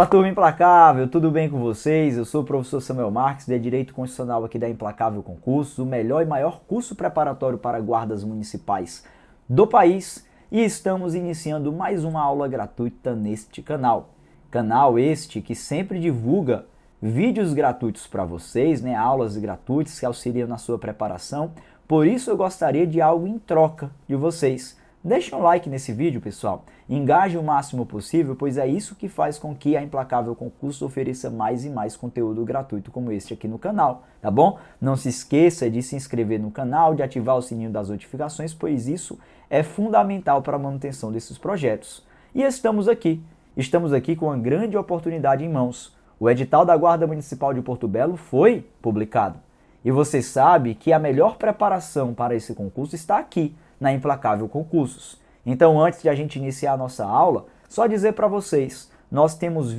turma implacável, tudo bem com vocês? Eu sou o professor Samuel Marques, de Direito Constitucional aqui da Implacável Concursos, o melhor e maior curso preparatório para guardas municipais do país, e estamos iniciando mais uma aula gratuita neste canal. Canal este que sempre divulga vídeos gratuitos para vocês, aulas gratuitas que auxiliam na sua preparação. Por isso eu gostaria de algo em troca de vocês. Deixe um like nesse vídeo, pessoal. Engaje o máximo possível, pois é isso que faz com que a Implacável Concursos ofereça mais e mais conteúdo gratuito como este aqui no canal, tá bom? Não se esqueça de se inscrever no canal, de ativar o sininho das notificações, pois isso é fundamental para a manutenção desses projetos. E estamos aqui com uma grande oportunidade em mãos. O edital da Guarda Municipal de Porto Belo foi publicado. E você sabe que a melhor preparação para esse concurso está aqui, na Implacável Concursos. Então, antes de a gente iniciar a nossa aula, só dizer para vocês, nós temos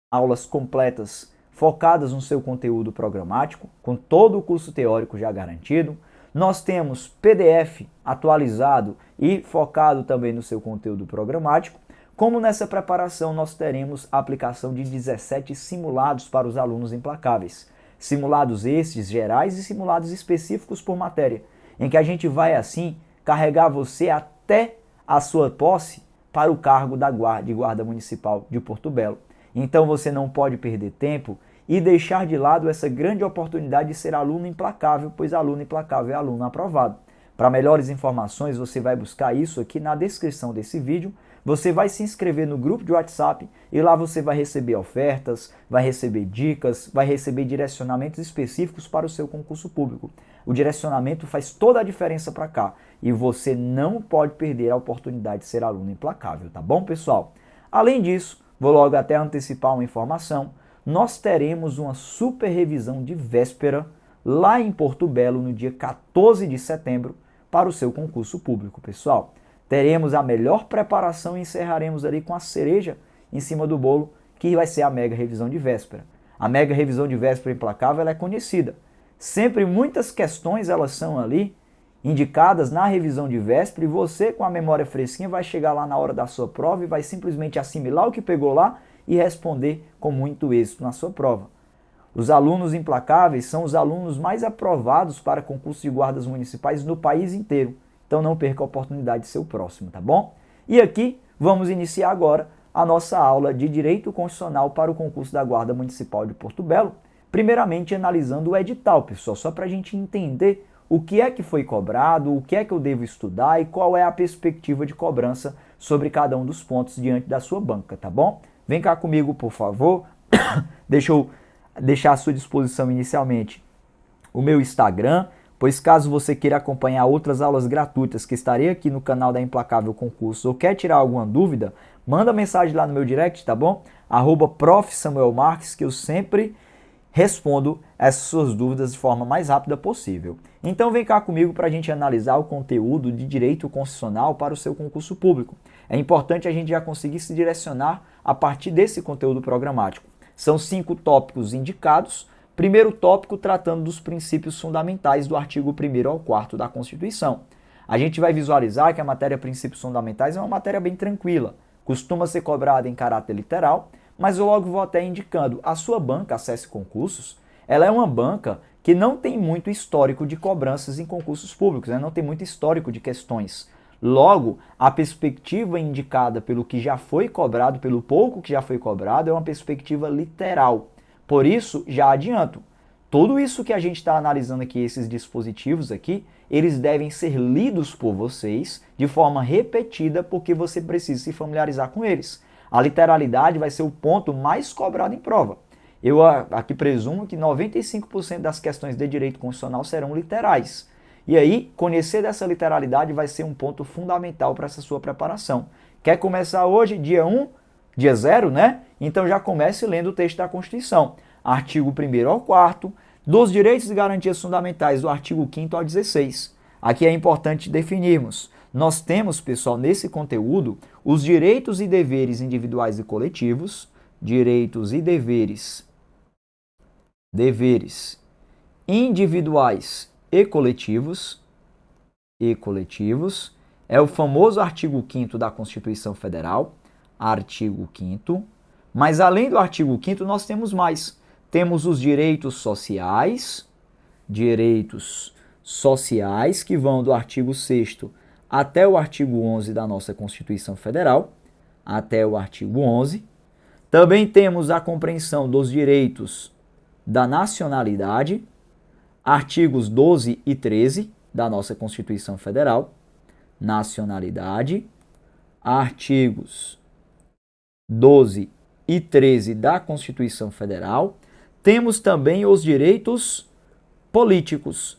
aulas completas focadas no seu conteúdo programático, com todo o curso teórico já garantido. Nós temos PDF atualizado e focado também no seu conteúdo programático. Como nessa preparação nós teremos a aplicação de 17 simulados para os alunos implacáveis. Simulados estes gerais e simulados específicos por matéria, em que a gente vai, assim, carregar você até a sua posse para o cargo de Guarda Municipal de Porto Belo. Então você não pode perder tempo e deixar de lado essa grande oportunidade de ser aluno implacável, pois aluno implacável é aluno aprovado. Para melhores informações, você vai buscar isso aqui na descrição desse vídeo. Você vai se inscrever no grupo de WhatsApp e lá você vai receber ofertas, vai receber dicas, vai receber direcionamentos específicos para o seu concurso público. O direcionamento faz toda a diferença para cá e você não pode perder a oportunidade de ser aluno implacável, tá bom, pessoal? Além disso, vou logo até antecipar uma informação, nós teremos uma super revisão de véspera lá em Porto Belo no dia 14 de setembro para o seu concurso público, pessoal. Teremos a melhor preparação e encerraremos ali com a cereja em cima do bolo, que vai ser a mega revisão de véspera. A mega revisão de véspera implacável ela é conhecida. Sempre muitas questões elas são ali indicadas na revisão de véspera e você com a memória fresquinha vai chegar lá na hora da sua prova e vai simplesmente assimilar o que pegou lá e responder com muito êxito na sua prova. Os alunos implacáveis são os alunos mais aprovados para concursos de guardas municipais no país inteiro. Então não perca a oportunidade de ser o próximo, tá bom? E aqui vamos iniciar agora a nossa aula de Direito Constitucional para o concurso da Guarda Municipal de Porto Belo. Primeiramente analisando o edital, pessoal, só para a gente entender o que é que foi cobrado, o que é que eu devo estudar e qual é a perspectiva de cobrança sobre cada um dos pontos diante da sua banca, tá bom? Vem cá comigo, por favor. Deixa eu deixar à sua disposição inicialmente o meu Instagram, pois caso você queira acompanhar outras aulas gratuitas que estarei aqui no canal da Implacável Concursos ou quer tirar alguma dúvida, manda mensagem lá no meu direct, tá bom? @prof. Samuel Marques, que eu sempre respondo essas suas dúvidas de forma mais rápida possível. Então vem cá comigo para a gente analisar o conteúdo de Direito Constitucional para o seu concurso público. É importante a gente já conseguir se direcionar a partir desse conteúdo programático. São 5 tópicos indicados. Primeiro tópico tratando dos princípios fundamentais do artigo 1º ao 4º da Constituição. A gente vai visualizar que a matéria princípios fundamentais é uma matéria bem tranquila, costuma ser cobrada em caráter literal, mas eu logo vou até indicando, a sua banca Acesse Concursos, ela é uma banca que não tem muito histórico de cobranças em concursos públicos, não tem muito histórico de questões. Logo, a perspectiva indicada pelo que já foi cobrado, pelo pouco que já foi cobrado, é uma perspectiva literal. Por isso, já adianto, tudo isso que a gente está analisando aqui, esses dispositivos aqui, eles devem ser lidos por vocês de forma repetida, porque você precisa se familiarizar com eles. A literalidade vai ser o ponto mais cobrado em prova. Eu aqui presumo que 95% das questões de direito constitucional serão literais. E aí, conhecer dessa literalidade vai ser um ponto fundamental para essa sua preparação. Quer começar hoje, dia 1? Dia 0, né? Então já comece lendo o texto da Constituição. Artigo 1º ao 4º, dos direitos e garantias fundamentais do artigo 5º ao 16. Aqui é importante definirmos. Nós temos, pessoal, nesse conteúdo, os direitos e deveres individuais e coletivos, direitos e deveres individuais e coletivos, é o famoso artigo 5º da Constituição Federal, artigo 5º, Mas além do artigo 5º, nós temos mais. Temos os direitos sociais que vão do artigo 6º até o artigo 11 da nossa Constituição Federal, até o artigo 11. Também temos a compreensão dos direitos da nacionalidade, artigos 12 e 13 da nossa Constituição Federal, nacionalidade, artigos 12 e 13 da Constituição Federal. Temos também os direitos políticos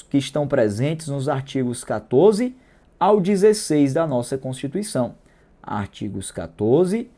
que estão presentes nos artigos 14 ao 16 da nossa Constituição. Artigos 14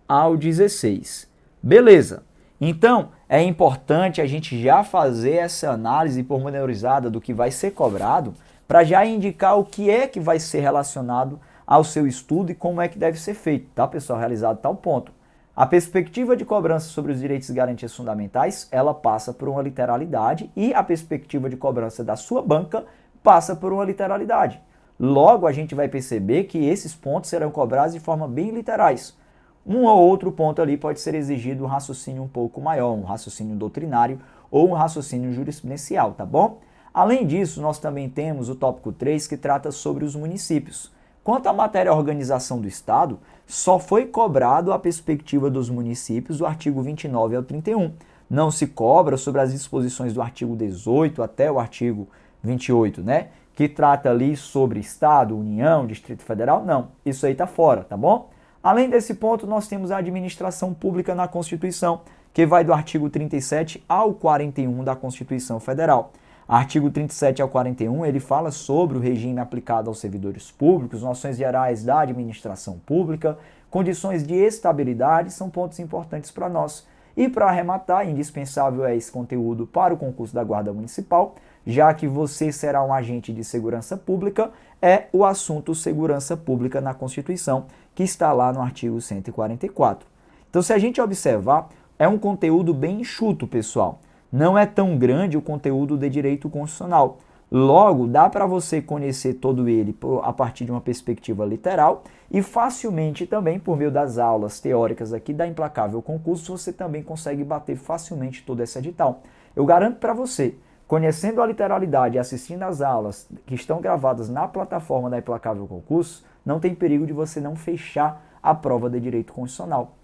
ao 16. Beleza. Então, é importante a gente já fazer essa análise pormenorizada do que vai ser cobrado para já indicar o que é que vai ser relacionado ao seu estudo e como é que deve ser feito, tá, pessoal? Realizado tal ponto. A perspectiva de cobrança sobre os direitos e garantias fundamentais, ela passa por uma literalidade e a perspectiva de cobrança da sua banca passa por uma literalidade. Logo, a gente vai perceber que esses pontos serão cobrados de forma bem literais. Um ou outro ponto ali pode ser exigido um raciocínio um pouco maior, um raciocínio doutrinário ou um raciocínio jurisprudencial, tá bom? Além disso, nós também temos o tópico 3, que trata sobre os municípios. Quanto à matéria organização do Estado, só foi cobrado a perspectiva dos municípios do artigo 29 ao 31. Não se cobra sobre as disposições do artigo 18 até o artigo 28, né? Que trata ali sobre Estado, União, Distrito Federal. Não, isso aí está fora, tá bom? Além desse ponto, nós temos a administração pública na Constituição, que vai do artigo 37 ao 41 da Constituição Federal. Artigo 37 ao 41, ele fala sobre o regime aplicado aos servidores públicos, noções gerais da administração pública, condições de estabilidade, são pontos importantes para nós. E para arrematar, indispensável é esse conteúdo para o concurso da Guarda Municipal, já que você será um agente de segurança pública, é o assunto segurança pública na Constituição, que está lá no artigo 144. Então, se a gente observar, é um conteúdo bem enxuto, pessoal. Não é tão grande o conteúdo de direito constitucional. Logo, dá para você conhecer todo ele a partir de uma perspectiva literal e facilmente também, por meio das aulas teóricas aqui da Implacável Concurso, você também consegue bater facilmente todo esse edital. Eu garanto para você, conhecendo a literalidade e assistindo às aulas que estão gravadas na plataforma da Implacável Concurso, não tem perigo de você não fechar a prova de direito constitucional.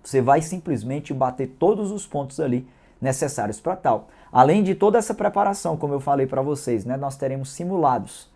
Você vai simplesmente bater todos os pontos ali necessários para tal. Além de toda essa preparação, como eu falei para vocês, né, nós teremos simulados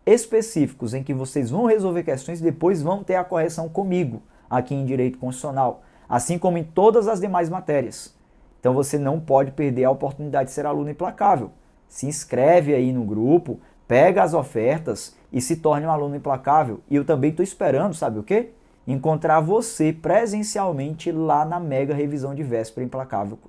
específicos em que vocês vão resolver questões e depois vão ter a correção comigo aqui em Direito Constitucional, assim como em todas as demais matérias. Então você não pode perder a oportunidade de ser aluno implacável. Se inscreve aí no grupo, pega as ofertas e se torne um aluno implacável. E eu também estou esperando, sabe o quê? Encontrar você presencialmente lá na mega revisão de véspera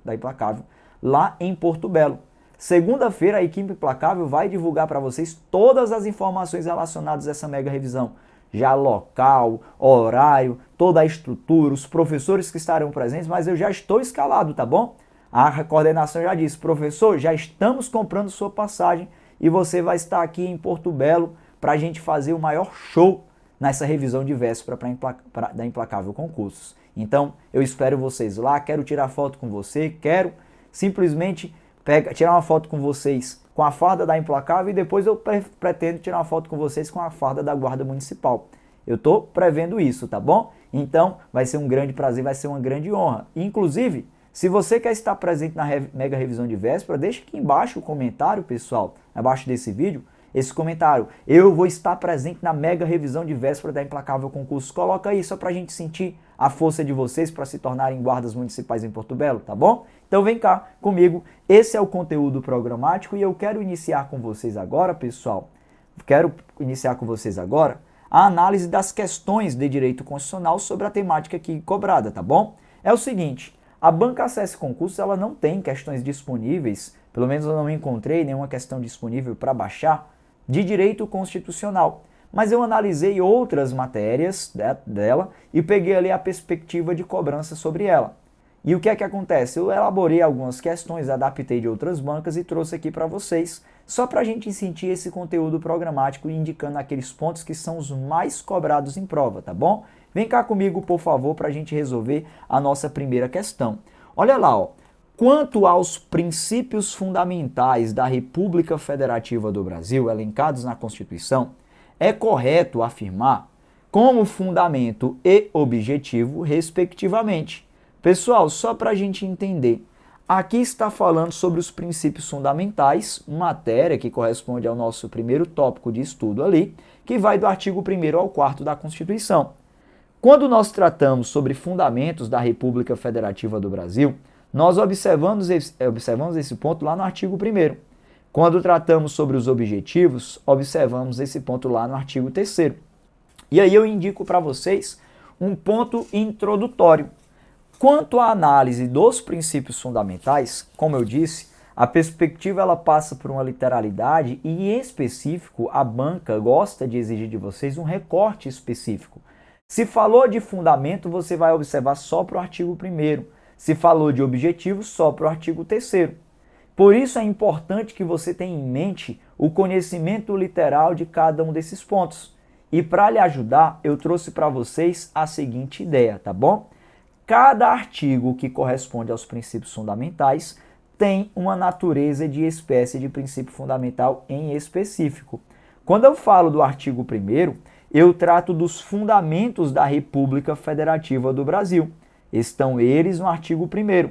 da Implacável, lá em Porto Belo. Segunda-feira, a equipe Implacável vai divulgar para vocês todas as informações relacionadas a essa mega revisão. Já local, horário, toda a estrutura, os professores que estarão presentes, mas eu já estou escalado, tá bom? A coordenação já disse, professor, já estamos comprando sua passagem e você vai estar aqui em Porto Belo para a gente fazer o maior show nessa revisão de véspera da Implacável Concursos. Então, eu espero vocês lá, quero tirar foto com você, quero simplesmente tirar uma foto com vocês com a farda da Implacável e depois eu pretendo tirar uma foto com vocês com a farda da Guarda Municipal. Eu estou prevendo isso, tá bom? Então, vai ser um grande prazer, vai ser uma grande honra. Inclusive, se você quer estar presente na mega revisão de véspera, deixa aqui embaixo o comentário, pessoal, abaixo desse vídeo, esse comentário. Eu vou estar presente na mega revisão de véspera da Implacável Concurso. Coloca aí só para a gente sentir a força de vocês para se tornarem guardas municipais em Porto Belo, tá bom? Então vem cá comigo, esse é o conteúdo programático e eu quero iniciar com vocês agora, pessoal, a análise das questões de direito constitucional sobre a temática aqui cobrada, tá bom? É o seguinte, a Banca Acesse Concursos, ela não tem questões disponíveis, pelo menos eu não encontrei nenhuma questão disponível para baixar, de direito constitucional. Mas eu analisei outras matérias dela e peguei ali a perspectiva de cobrança sobre ela. E o que é que acontece? Eu elaborei algumas questões, adaptei de outras bancas e trouxe aqui para vocês, só para a gente sentir esse conteúdo programático indicando aqueles pontos que são os mais cobrados em prova, tá bom? Vem cá comigo, por favor, para a gente resolver a nossa primeira questão. Olha lá, ó. Quanto aos princípios fundamentais da República Federativa do Brasil, elencados na Constituição, é correto afirmar como fundamento e objetivo, respectivamente. Pessoal, só para a gente entender, aqui está falando sobre os princípios fundamentais, matéria que corresponde ao nosso primeiro tópico de estudo ali, que vai do artigo 1º ao 4º da Constituição. Quando nós tratamos sobre fundamentos da República Federativa do Brasil, nós observamos esse ponto lá no artigo 1º. Quando tratamos sobre os objetivos, observamos esse ponto lá no artigo 3º. E aí eu indico para vocês um ponto introdutório. Quanto à análise dos princípios fundamentais, como eu disse, a perspectiva ela passa por uma literalidade e, em específico, a banca gosta de exigir de vocês um recorte específico. Se falou de fundamento, você vai observar só para o artigo 1º. Se falou de objetivo, só para o artigo 3º. Por isso é importante que você tenha em mente o conhecimento literal de cada um desses pontos. E para lhe ajudar, eu trouxe para vocês a seguinte ideia, tá bom? Cada artigo que corresponde aos princípios fundamentais tem uma natureza de espécie de princípio fundamental em específico. Quando eu falo do artigo 1º, eu trato dos fundamentos da República Federativa do Brasil. Estão eles no artigo 1º.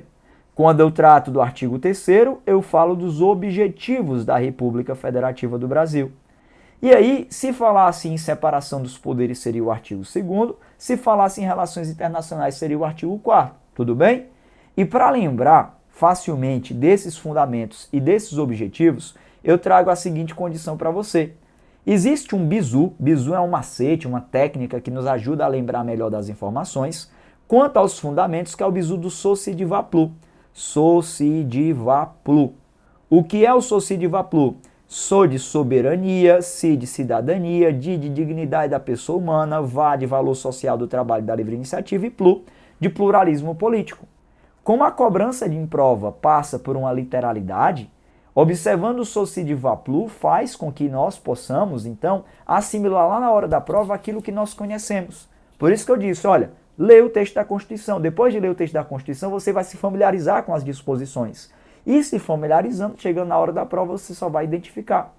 Quando eu trato do artigo 3º, eu falo dos objetivos da República Federativa do Brasil. E aí, se falasse em separação dos poderes, seria o artigo 2º. Se falasse em relações internacionais, seria o artigo 4º. Tudo bem? E para lembrar facilmente desses fundamentos e desses objetivos, eu trago a seguinte condição para você. Existe um bizu. Bizu é um macete, uma técnica que nos ajuda a lembrar melhor das informações. Quanto aos fundamentos, que é o bizu do Socidivaplu. Socidivaplu. O que é o Socidivaplu? So de soberania, si de cidadania, di de dignidade da pessoa humana, va de valor social do trabalho e da livre iniciativa e plu de pluralismo político. Como a cobrança de prova passa por uma literalidade, observando o Socidivaplu faz com que nós possamos, então, assimilar lá na hora da prova aquilo que nós conhecemos. Por isso que eu disse, olha, leia o texto da Constituição. Depois de ler o texto da Constituição, você vai se familiarizar com as disposições. E se familiarizando, chegando na hora da prova, você só vai identificar.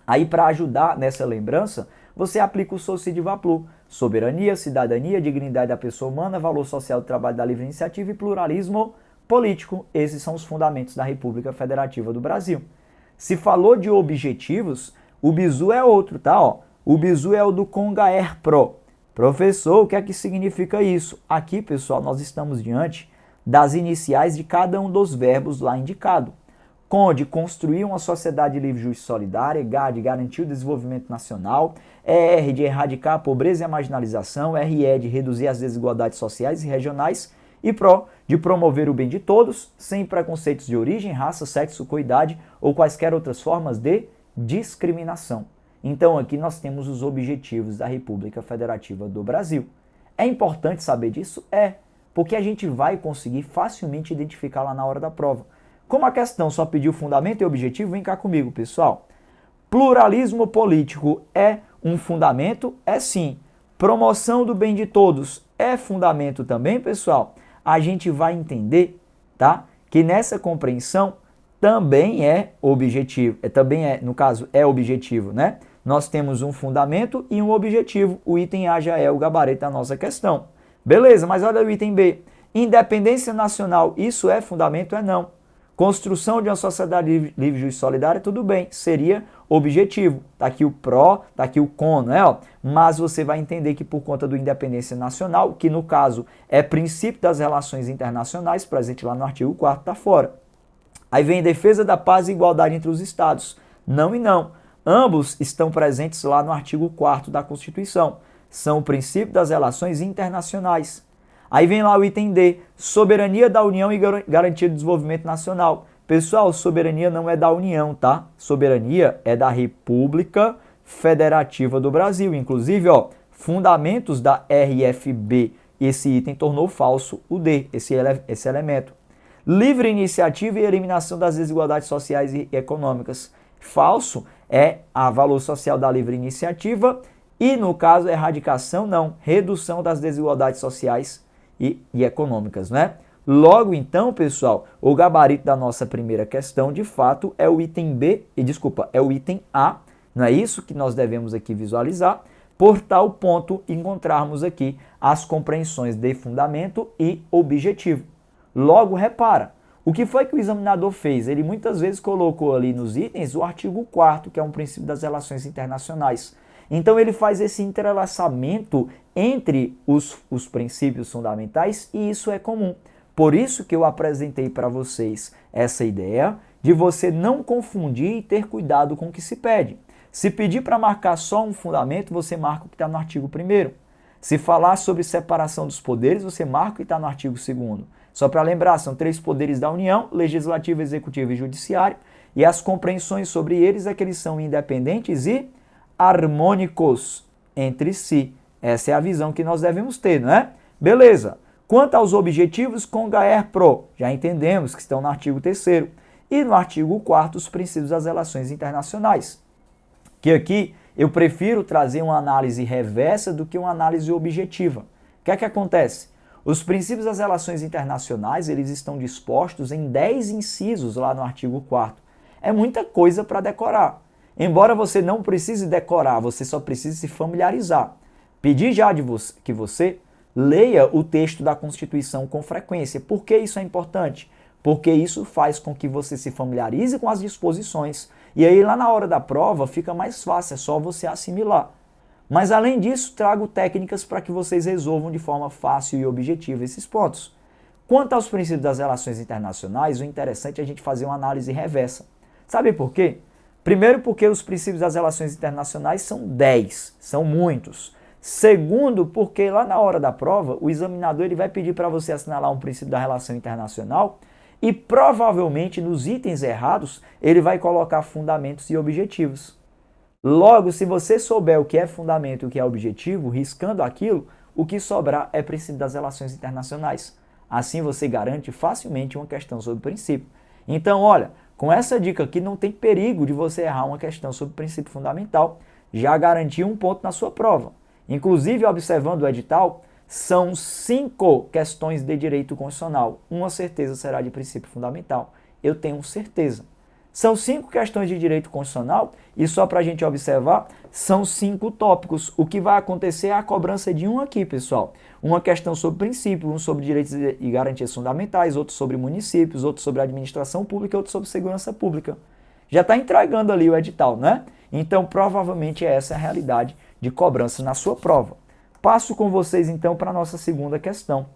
Aí, para ajudar nessa lembrança, você aplica o Socidivaplu. Soberania, cidadania, dignidade da pessoa humana, valor social do trabalho da livre iniciativa e pluralismo político. Esses são os fundamentos da República Federativa do Brasil. Se falou de objetivos, o bizu é outro, tá? Ó, o bizu é o do Congaer Pro. Professor, o que é que significa isso? Aqui, pessoal, nós estamos diante das iniciais de cada um dos verbos lá indicado. CON de construir uma sociedade livre, justa e solidária, GA de garantir o desenvolvimento nacional, ER de erradicar a pobreza e a marginalização, RE de reduzir as desigualdades sociais e regionais e PRO de promover o bem de todos, sem preconceitos de origem, raça, sexo, coidade ou quaisquer outras formas de discriminação. Então aqui nós temos os objetivos da República Federativa do Brasil. É importante saber disso? É, porque a gente vai conseguir facilmente identificar lá na hora da prova. Como a questão só pediu fundamento e objetivo, vem cá comigo, pessoal. Pluralismo político é um fundamento? É sim. Promoção do bem de todos é fundamento também, pessoal? A gente vai entender, tá? Que nessa compreensão também é objetivo. No caso, é objetivo, né? Nós temos um fundamento e um objetivo. O item A já é o gabarito da nossa questão. Beleza, mas olha o item B. Independência nacional, isso é fundamento? É não. Construção de uma sociedade livre, justa e solidária, tudo bem, seria objetivo. Está aqui o PRO, está aqui o CON, né? Mas você vai entender que por conta do independência nacional, que no caso é princípio das relações internacionais, presente lá no artigo 4º, está fora. Aí vem defesa da paz e igualdade entre os estados. Não e não. Ambos estão presentes lá no artigo 4º da Constituição. São o princípio das relações internacionais. Aí vem lá o item D, soberania da União e garantia do desenvolvimento nacional. Pessoal, soberania não é da União, tá? Soberania é da República Federativa do Brasil. Inclusive, ó, fundamentos da RFB. Esse item tornou falso o D, esse elemento. Livre iniciativa e eliminação das desigualdades sociais e econômicas. Falso é a valor social da livre iniciativa E no caso, erradicação não, redução das desigualdades sociais e econômicas, né? Logo então, pessoal, o gabarito da nossa primeira questão, de fato, é o item B, é o item A, não é isso que nós devemos aqui visualizar, por tal ponto encontrarmos aqui as compreensões de fundamento e objetivo. Logo, repara, o que foi que o examinador fez? Ele muitas vezes colocou ali nos itens o artigo 4º, que é um princípio das relações internacionais. Então ele faz esse entrelaçamento entre os princípios fundamentais e isso é comum. Por isso que eu apresentei para vocês essa ideia de você não confundir e ter cuidado com o que se pede. Se pedir para marcar só um fundamento, você marca o que está no artigo 1º. Se falar sobre separação dos poderes, você marca o que está no artigo 2º. Só para lembrar, são 3 poderes da União, legislativo, executivo e judiciário, e as compreensões sobre eles é que eles são independentes e harmônicos entre si. Essa é a visão que nós devemos ter, não é? Beleza. Quanto aos objetivos, com Gaer Pro, já entendemos que estão no artigo 3º e no artigo 4º os princípios das relações internacionais. Que aqui eu prefiro trazer uma análise reversa do que uma análise objetiva. O que é que acontece? Os princípios das relações internacionais, eles estão dispostos em 10 incisos lá no artigo 4º. É muita coisa para decorar. Embora você não precise decorar, você só precisa se familiarizar. Pedir já que você leia o texto da Constituição com frequência. Por que isso é importante? Porque isso faz com que você se familiarize com as disposições e aí lá na hora da prova fica mais fácil, é só você assimilar. Mas além disso, trago técnicas para que vocês resolvam de forma fácil e objetiva esses pontos. Quanto aos princípios das relações internacionais, o interessante é a gente fazer uma análise reversa. Sabe por quê? Primeiro, porque os princípios das relações internacionais são 10, são muitos. Segundo, porque lá na hora da prova, o examinador ele vai pedir para você assinalar um princípio da relação internacional e provavelmente nos itens errados ele vai colocar fundamentos e objetivos. Logo, se você souber o que é fundamento e o que é objetivo, riscando aquilo, o que sobrar é princípio das relações internacionais. Assim você garante facilmente uma questão sobre princípio. Então, olha, com essa dica aqui não tem perigo de você errar uma questão sobre princípio fundamental. Já garantiu um ponto na sua prova. Inclusive, observando o edital, são 5 questões de direito constitucional. Uma certeza será de princípio fundamental. Eu tenho certeza. São 5 questões de direito constitucional e só para a gente observar, são 5 tópicos. O que vai acontecer é a cobrança de um aqui, pessoal. Uma questão sobre princípio, um sobre direitos e garantias fundamentais, outro sobre municípios, outro sobre administração pública, outro sobre segurança pública. Já está entregando ali o edital, né? Então, provavelmente essa é a realidade de cobrança na sua prova. Passo com vocês, então, para a nossa segunda questão.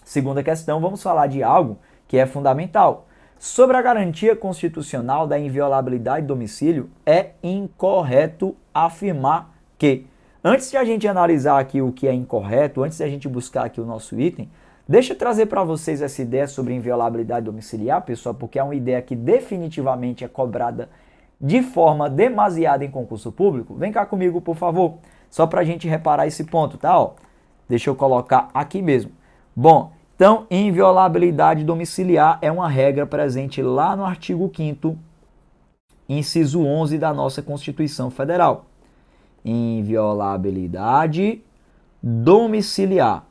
Segunda questão, vamos falar de algo que é fundamental. Sobre a garantia constitucional da inviolabilidade do domicílio, é incorreto afirmar que, antes de a gente analisar aqui o que é incorreto, antes de a gente buscar aqui o nosso item, deixa eu trazer para vocês essa ideia sobre inviolabilidade domiciliar, pessoal, porque é uma ideia que definitivamente é cobrada de forma demasiada em concurso público. Vem cá comigo, por favor, só para a gente reparar esse ponto, tá? Ó, deixa eu colocar aqui mesmo. Bom, então, inviolabilidade domiciliar é uma regra presente lá no artigo 5º, inciso 11 da nossa Constituição Federal. Inviolabilidade domiciliar,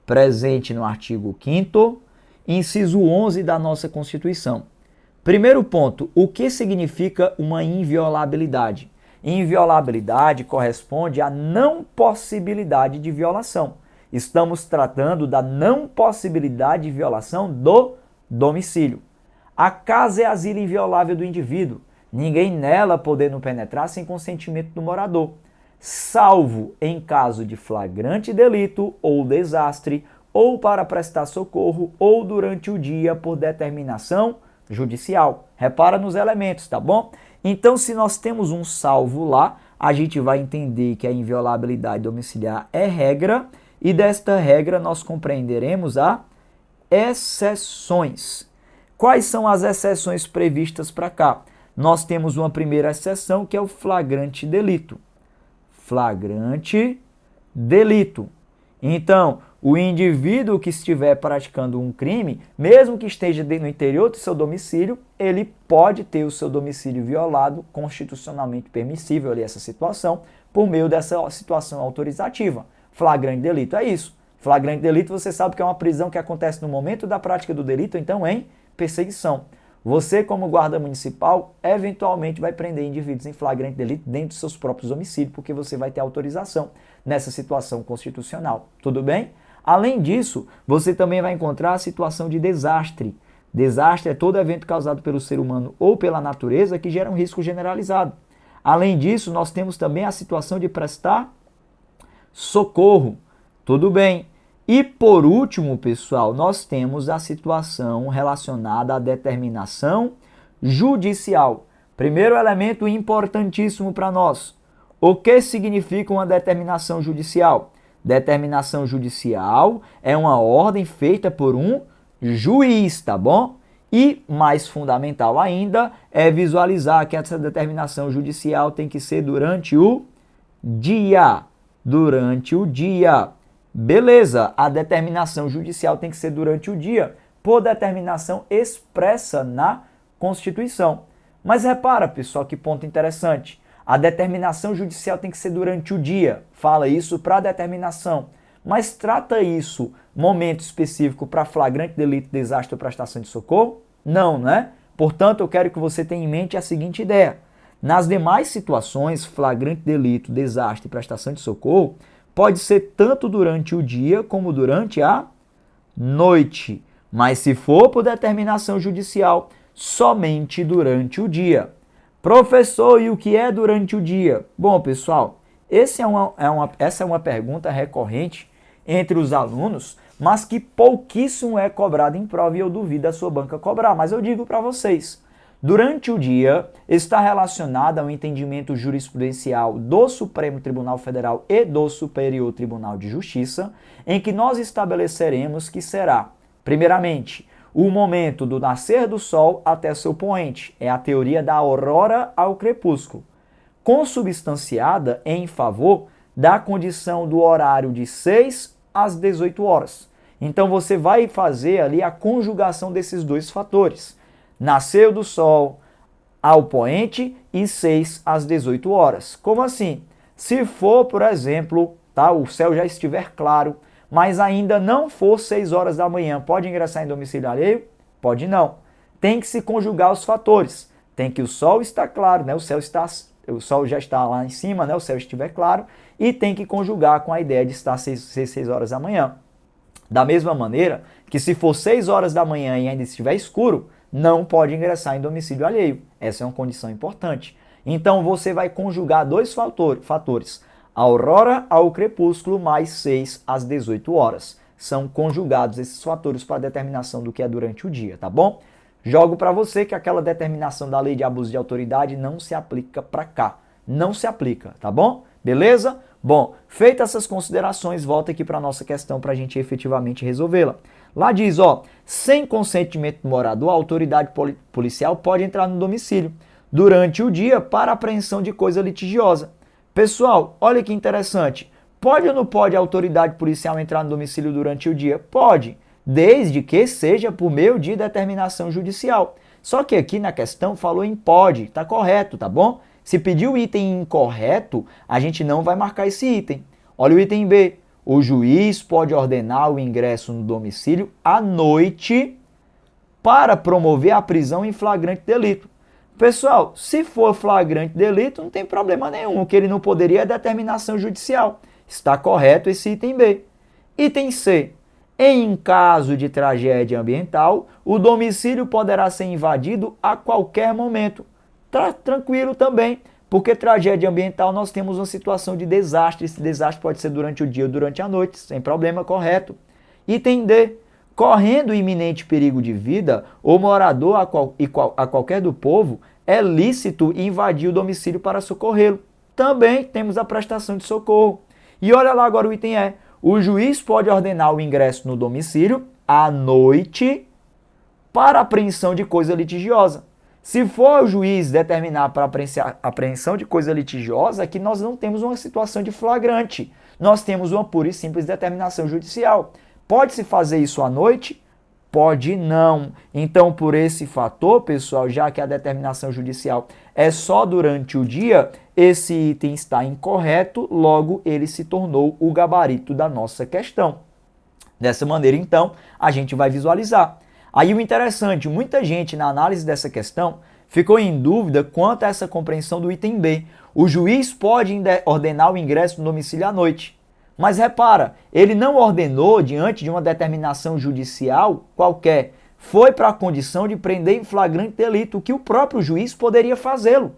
presente no artigo 5º, inciso 11 da nossa Constituição. Primeiro ponto, o que significa uma inviolabilidade? Inviolabilidade corresponde à não possibilidade de violação. Estamos tratando da não possibilidade de violação do domicílio. A casa é asilo inviolável do indivíduo. Ninguém nela podendo penetrar sem consentimento do morador, salvo em caso de flagrante delito ou desastre, ou para prestar socorro, ou durante o dia por determinação judicial. Repara nos elementos, tá bom? Então, se nós temos um salvo lá, a gente vai entender que a inviolabilidade domiciliar é regra, e desta regra nós compreenderemos as exceções. Quais são as exceções previstas para cá? Nós temos uma primeira exceção que é o flagrante delito. Flagrante delito. Então, O indivíduo que estiver praticando um crime, mesmo que esteja no interior do seu domicílio, ele pode ter o seu domicílio violado, constitucionalmente permissível ali essa situação, por meio dessa situação autorizativa. Flagrante delito é isso. Flagrante delito você sabe que é uma prisão que acontece no momento da prática do delito, então em perseguição. Você, como guarda municipal, eventualmente vai prender indivíduos em flagrante delito dentro dos seus próprios domicílios, porque você vai ter autorização nessa situação constitucional. Tudo bem? Além disso, você também vai encontrar a situação de desastre. Desastre é todo evento causado pelo ser humano ou pela natureza que gera um risco generalizado. Além disso, nós temos também a situação de prestar socorro. Tudo bem. E por último, pessoal, nós temos a situação relacionada à determinação judicial. Primeiro elemento importantíssimo para nós. O que significa uma determinação judicial? Determinação judicial é uma ordem feita por um juiz, tá bom? E, mais fundamental ainda, é visualizar que essa determinação judicial tem que ser durante o dia. Durante o dia. Beleza, a determinação judicial tem que ser durante o dia, por determinação expressa na Constituição. Mas repara, pessoal, que ponto interessante. A determinação judicial tem que ser durante o dia. Fala isso para a determinação. Mas trata isso momento específico para flagrante delito, desastre ou prestação de socorro? Não, né? Portanto, eu quero que você tenha em mente a seguinte ideia. Nas demais situações, flagrante delito, desastre e prestação de socorro, pode ser tanto durante o dia como durante a noite. Mas se for por determinação judicial, somente durante o dia. Professor, e o que é durante o dia? Bom, pessoal, essa é uma pergunta recorrente entre os alunos, mas que pouquíssimo é cobrado em prova e eu duvido a sua banca cobrar. Mas eu digo para vocês, durante o dia está relacionado ao entendimento jurisprudencial do Supremo Tribunal Federal e do Superior Tribunal de Justiça, em que nós estabeleceremos que será, primeiramente, o momento do nascer do sol até seu poente. É a teoria da aurora ao crepúsculo, consubstanciada em favor da condição do horário de 6 às 18 horas. Então você vai fazer ali a conjugação desses dois fatores. Nasceu do sol ao poente e 6 às 18 horas. Como assim? Se for, por exemplo, tá, o céu já estiver claro, mas ainda não for 6 horas da manhã, pode ingressar em domicílio alheio? Pode não. Tem que se conjugar os fatores. Tem que o sol estar claro, né? O sol já está lá em cima, né? O céu estiver claro, e tem que conjugar com a ideia de estar 6 horas da manhã. Da mesma maneira que se for 6 horas da manhã e ainda estiver escuro, não pode ingressar em domicílio alheio. Essa é uma condição importante. Então você vai conjugar dois fatores. Aurora ao crepúsculo mais 6 às 18 horas. São conjugados esses fatores para a determinação do que é durante o dia, tá bom? Jogo para você que aquela determinação da lei de abuso de autoridade não se aplica para cá. Não se aplica, tá bom? Beleza? Bom, feitas essas considerações, volta aqui para a nossa questão para a gente efetivamente resolvê-la. Lá diz, ó, sem consentimento do morador, a autoridade policial pode entrar no domicílio durante o dia para apreensão de coisa litigiosa. Pessoal, olha que interessante. Pode ou não pode a autoridade policial entrar no domicílio durante o dia? Pode, desde que seja por meio de determinação judicial. Só que aqui na questão falou em pode, tá correto, tá bom? Se pedir o item incorreto, a gente não vai marcar esse item. Olha o item B. O juiz pode ordenar o ingresso no domicílio à noite para promover a prisão em flagrante delito. Pessoal, se for flagrante delito, não tem problema nenhum. O que ele não poderia é determinação judicial. Está correto esse item B. Item C. Em caso de tragédia ambiental, o domicílio poderá ser invadido a qualquer momento. Tranquilo também, porque tragédia ambiental nós temos uma situação de desastre. Esse desastre pode ser durante o dia ou durante a noite, sem problema, correto. Item D. Correndo iminente perigo de vida, o morador a qualquer do povo é lícito invadir o domicílio para socorrê-lo. Também temos a prestação de socorro. E olha lá agora o item E. O juiz pode ordenar o ingresso no domicílio à noite para apreensão de coisa litigiosa. Se for o juiz determinar para apreensão de coisa litigiosa, aqui nós não temos uma situação de flagrante. nós temos uma pura e simples determinação judicial. Pode-se fazer isso à noite? Pode não. Então, por esse fator, pessoal, já que a determinação judicial é só durante o dia, esse item está incorreto, logo ele se tornou o gabarito da nossa questão. Dessa maneira, então, a gente vai visualizar. Aí o interessante, muita gente na análise dessa questão ficou em dúvida quanto a essa compreensão do item B. O juiz pode ordenar o ingresso no domicílio à noite. Mas repara, ele não ordenou diante de uma determinação judicial qualquer. Foi para a condição de prender em flagrante delito, que o próprio juiz poderia fazê-lo.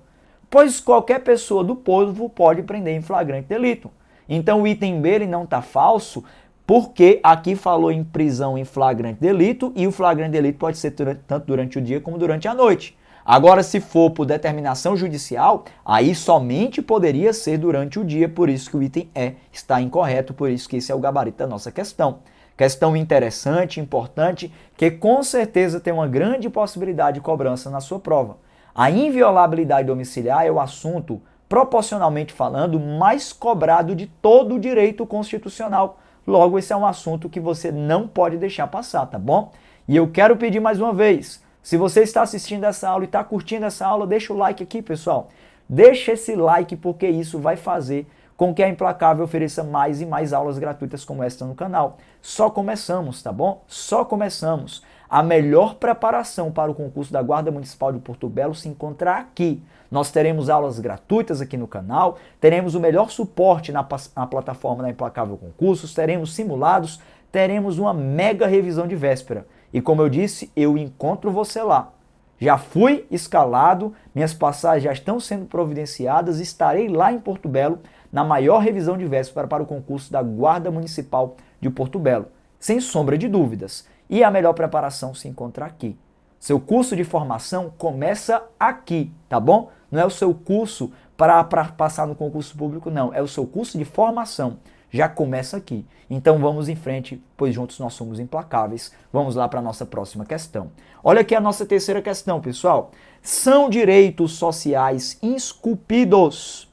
Pois qualquer pessoa do povo pode prender em flagrante delito. Então o item B ele não está falso, porque aqui falou em prisão em flagrante delito e o flagrante delito pode ser tanto durante o dia como durante a noite. Agora, se for por determinação judicial, aí somente poderia ser durante o dia, por isso que o item E está incorreto, por isso que esse é o gabarito da nossa questão. Questão interessante, importante, que com certeza tem uma grande possibilidade de cobrança na sua prova. A inviolabilidade domiciliar é o assunto, proporcionalmente falando, mais cobrado de todo o direito constitucional. Logo, esse é um assunto que você não pode deixar passar, tá bom? E eu quero pedir mais uma vez, se você está assistindo essa aula e está curtindo essa aula, deixa o like aqui, pessoal. Deixa esse like porque isso vai fazer com que a Implacável ofereça mais e mais aulas gratuitas como esta no canal. Só começamos, tá bom? Só começamos. A melhor preparação para o concurso da Guarda Municipal de Porto Belo se encontra aqui. Nós teremos aulas gratuitas aqui no canal, teremos o melhor suporte na plataforma da Implacável Concursos, teremos simulados, teremos uma mega revisão de véspera. E como eu disse, eu encontro você lá. Já fui escalado, minhas passagens já estão sendo providenciadas, estarei lá em Porto Belo na maior revisão de véspera para o concurso da Guarda Municipal de Porto Belo. Sem sombra de dúvidas. E a melhor preparação se encontra aqui. Seu curso de formação começa aqui, tá bom? Não é o seu curso para passar no concurso público, não. É o seu curso de formação. Já começa aqui. Então vamos em frente, pois juntos nós somos implacáveis. Vamos lá para a nossa próxima questão. Olha aqui a nossa terceira questão, pessoal. São direitos sociais esculpidos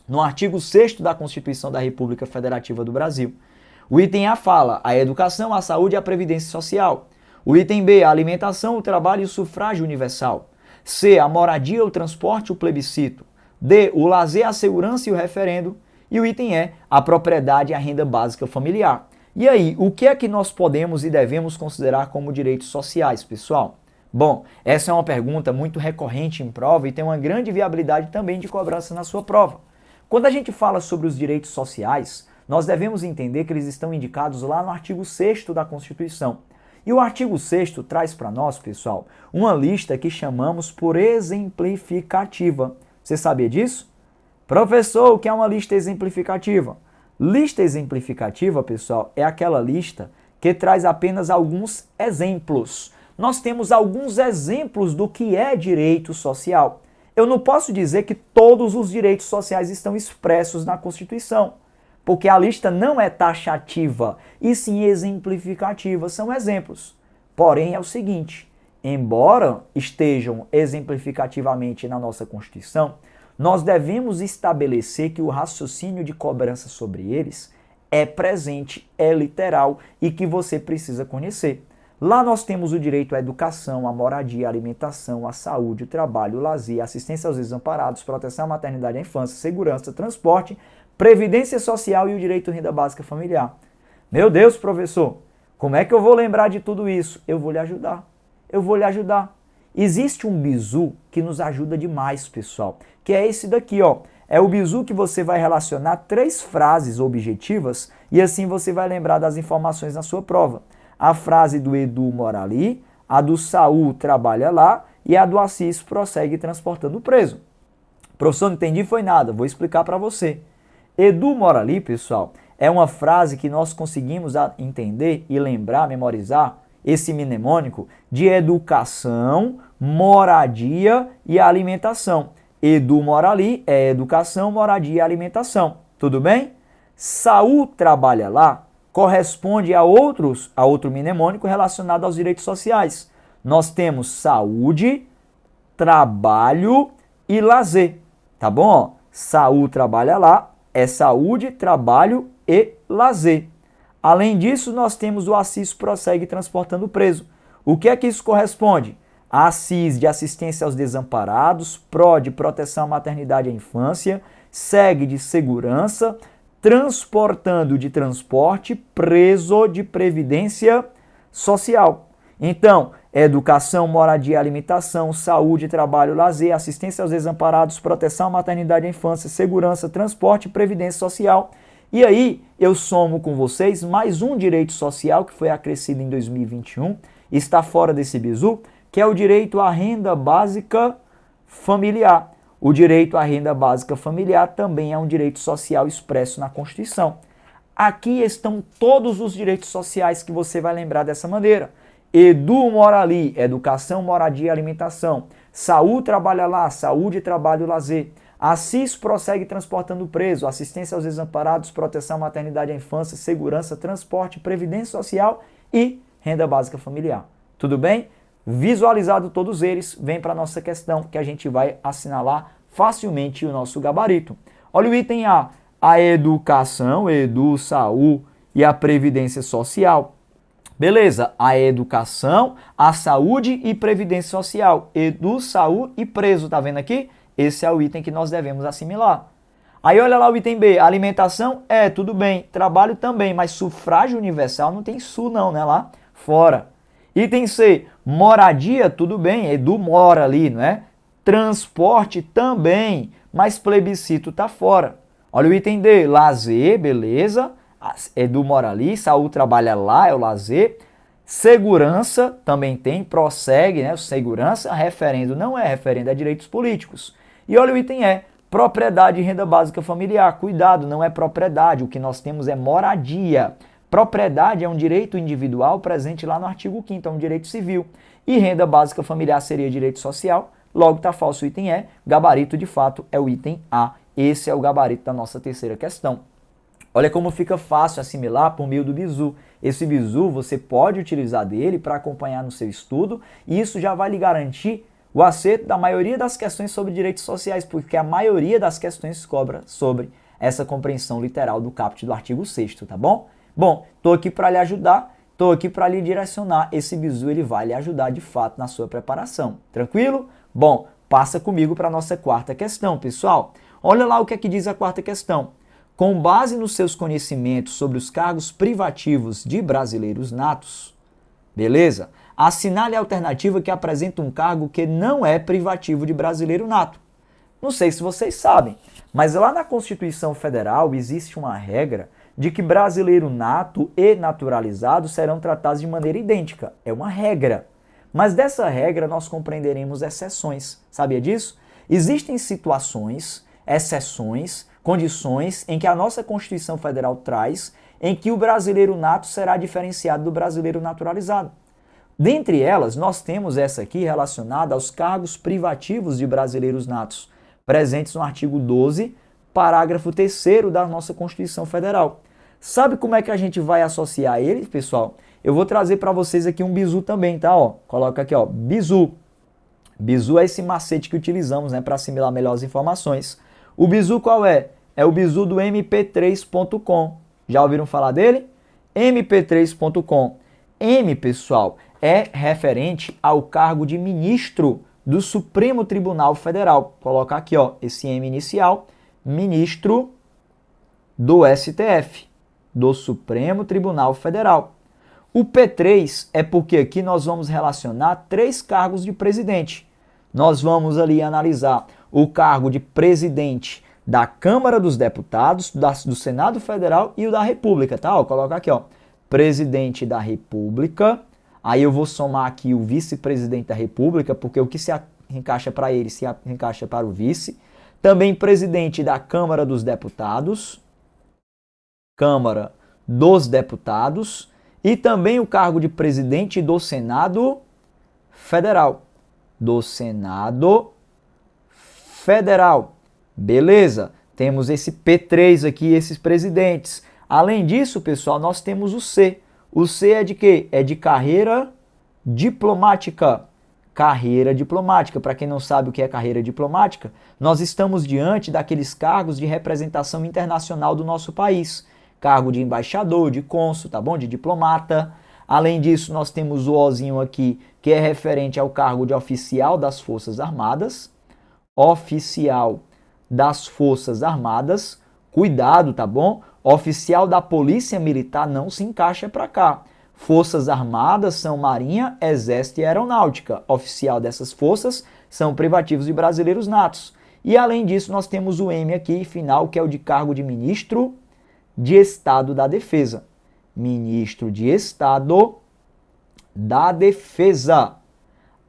no artigo 6º da Constituição da República Federativa do Brasil. O item A fala a educação, a saúde e a previdência social. O item B, a alimentação, o trabalho e o sufrágio universal. C, a moradia, o transporte e o plebiscito. D, o lazer, a segurança e o referendo. E o item E, a propriedade e a renda básica familiar. E aí, o que é que nós podemos e devemos considerar como direitos sociais, pessoal? Bom, essa é uma pergunta muito recorrente em prova e tem uma grande viabilidade também de cobrança na sua prova. Quando a gente fala sobre os direitos sociais, nós devemos entender que eles estão indicados lá no artigo 6º da Constituição. E o artigo 6º traz para nós, pessoal, uma lista que chamamos por exemplificativa. Você sabia disso? Professor, o que é uma lista exemplificativa? Lista exemplificativa, pessoal, é aquela lista que traz apenas alguns exemplos. Nós temos alguns exemplos do que é direito social. Eu não posso dizer que todos os direitos sociais estão expressos na Constituição, porque a lista não é taxativa, e sim exemplificativa, são exemplos. Porém, é o seguinte, embora estejam exemplificativamente na nossa Constituição, nós devemos estabelecer que o raciocínio de cobrança sobre eles é presente, é literal e que você precisa conhecer. Lá nós temos o direito à educação, à moradia, à alimentação, à saúde, ao trabalho, ao lazer, assistência aos desamparados, proteção à maternidade e à infância, segurança, transporte, previdência social e o direito à renda básica familiar. Meu Deus, professor, como é que eu vou lembrar de tudo isso? Eu vou lhe ajudar. Eu vou lhe ajudar. Existe um bizu que nos ajuda demais, pessoal, que é esse daqui, ó. É o bizu que você vai relacionar 3 frases objetivas e assim você vai lembrar das informações na sua prova. A frase do Edu mora ali, a do Saul trabalha lá e a do Assis prossegue transportando o preso. Professor, não entendi foi nada, vou explicar para você. Edu mora ali, pessoal, é uma frase que nós conseguimos entender e lembrar, memorizar esse mnemônico de educação, moradia e alimentação. Edu mora ali é educação, moradia e alimentação. Tudo bem? Saul trabalha lá corresponde a outro mnemônico relacionado aos direitos sociais. Nós temos saúde, trabalho e lazer. Tá bom? Saul trabalha lá é saúde, trabalho e lazer. Além disso, nós temos o Assis prossegue transportando o preso. O que é que isso corresponde? A Assis de assistência aos desamparados, PRO de proteção à maternidade e à infância, SEG de segurança, transportando de transporte, preso de previdência social. Então, educação, moradia, alimentação, saúde, trabalho, lazer, assistência aos desamparados, proteção à maternidade e à infância, segurança, transporte e previdência social. E aí, eu somo com vocês mais um direito social que foi acrescido em 2021, está fora desse bizu, que é o direito à renda básica familiar. O direito à renda básica familiar também é um direito social expresso na Constituição. Aqui estão todos os direitos sociais que você vai lembrar dessa maneira. Edu mora ali, educação, moradia e alimentação. Saúl trabalha lá, saúde, trabalho e lazer. Assis prossegue transportando o preso, assistência aos desamparados, proteção à maternidade e à infância, segurança, transporte, previdência social e renda básica familiar. Tudo bem? Visualizado todos eles, vem para a nossa questão que a gente vai assinalar facilmente o nosso gabarito. Olha o item A, a educação, Edu, Saúl e a previdência social. Beleza, a educação, a saúde e previdência social. Edu, Saúl e preso, tá vendo aqui? Esse é o item que nós devemos assimilar. Aí olha lá o item B, alimentação, tudo bem, trabalho também, mas sufrágio universal não tem su não, né, lá fora. Item C, moradia, tudo bem, Edu mora ali, não é? Transporte também, mas plebiscito tá fora. Olha o item D, lazer, beleza, Edu mora ali, Saúl trabalha lá, é o lazer. Segurança também tem, prossegue, né? Segurança, referendo não é, referendo é direitos políticos. E olha o item E, propriedade e renda básica familiar. Cuidado, não é propriedade, o que nós temos é moradia. Propriedade é um direito individual presente lá no artigo 5º, é um direito civil. E renda básica familiar seria direito social, logo está falso o item E, gabarito de fato é o item A. Esse é o gabarito da nossa terceira questão. Olha como fica fácil assimilar por meio do bizu. Esse bizu você pode utilizar dele para acompanhar no seu estudo e isso já vai lhe garantir o acerto da maioria das questões sobre direitos sociais, porque a maioria das questões cobra sobre essa compreensão literal do caput do artigo 6º, tá bom? Bom, estou aqui para lhe ajudar, estou aqui para lhe direcionar. Esse bizu ele vai lhe ajudar de fato na sua preparação. Tranquilo? Bom, passa comigo para a nossa quarta questão, pessoal. Olha lá o que é que diz a quarta questão. Com base nos seus conhecimentos sobre os cargos privativos de brasileiros natos, beleza? Assinale a alternativa que apresenta um cargo que não é privativo de brasileiro nato. Não sei se vocês sabem, mas lá na Constituição Federal existe uma regra de que brasileiro nato e naturalizado serão tratados de maneira idêntica. É uma regra. Mas dessa regra nós compreenderemos exceções. Sabia disso? Existem situações, exceções, condições em que a nossa Constituição Federal traz em que o brasileiro nato será diferenciado do brasileiro naturalizado. Dentre elas, nós temos essa aqui relacionada aos cargos privativos de brasileiros natos, presentes no artigo 12, parágrafo 3º da nossa Constituição Federal. Sabe como é que a gente vai associar eles, pessoal? Eu vou trazer para vocês aqui um bizu também, tá? Ó, coloca aqui, ó, bizu. Bizu é esse macete que utilizamos, né, para assimilar melhor as informações. O bizu qual é? É o bizu do mp3.com. Já ouviram falar dele? mp3.com. M, pessoal, é referente ao cargo de ministro do Supremo Tribunal Federal. Colocar aqui, ó, esse M inicial, ministro do STF, do Supremo Tribunal Federal. O P3 é porque aqui nós vamos relacionar 3 cargos de presidente. Nós vamos ali analisar o cargo de presidente da Câmara dos Deputados, do Senado Federal e o da República, tá? Ó, colocar aqui, ó, presidente da República. Aí eu vou somar aqui o vice-presidente da República, porque o que se encaixa para ele se encaixa para o vice. Também presidente da Câmara dos Deputados, Câmara dos Deputados, e também o cargo de presidente do Senado Federal. Do Senado Federal. Beleza? Temos esse P3 aqui, esses presidentes. Além disso, pessoal, nós temos o C. O C é de quê? É de carreira diplomática. Carreira diplomática. Para quem não sabe o que é carreira diplomática, nós estamos diante daqueles cargos de representação internacional do nosso país. cargo de embaixador, de cônsul, tá bom? De diplomata. Além disso, nós temos o Ozinho aqui, que é referente ao cargo de oficial das Forças Armadas. Oficial das Forças Armadas. Cuidado, tá bom? Oficial da Polícia Militar não se encaixa para cá. Forças Armadas são Marinha, Exército e Aeronáutica. Oficial dessas forças são privativos de brasileiros natos. E além disso, nós temos o M aqui, final, que é o de cargo de Ministro de Estado da Defesa. Ministro de Estado da Defesa.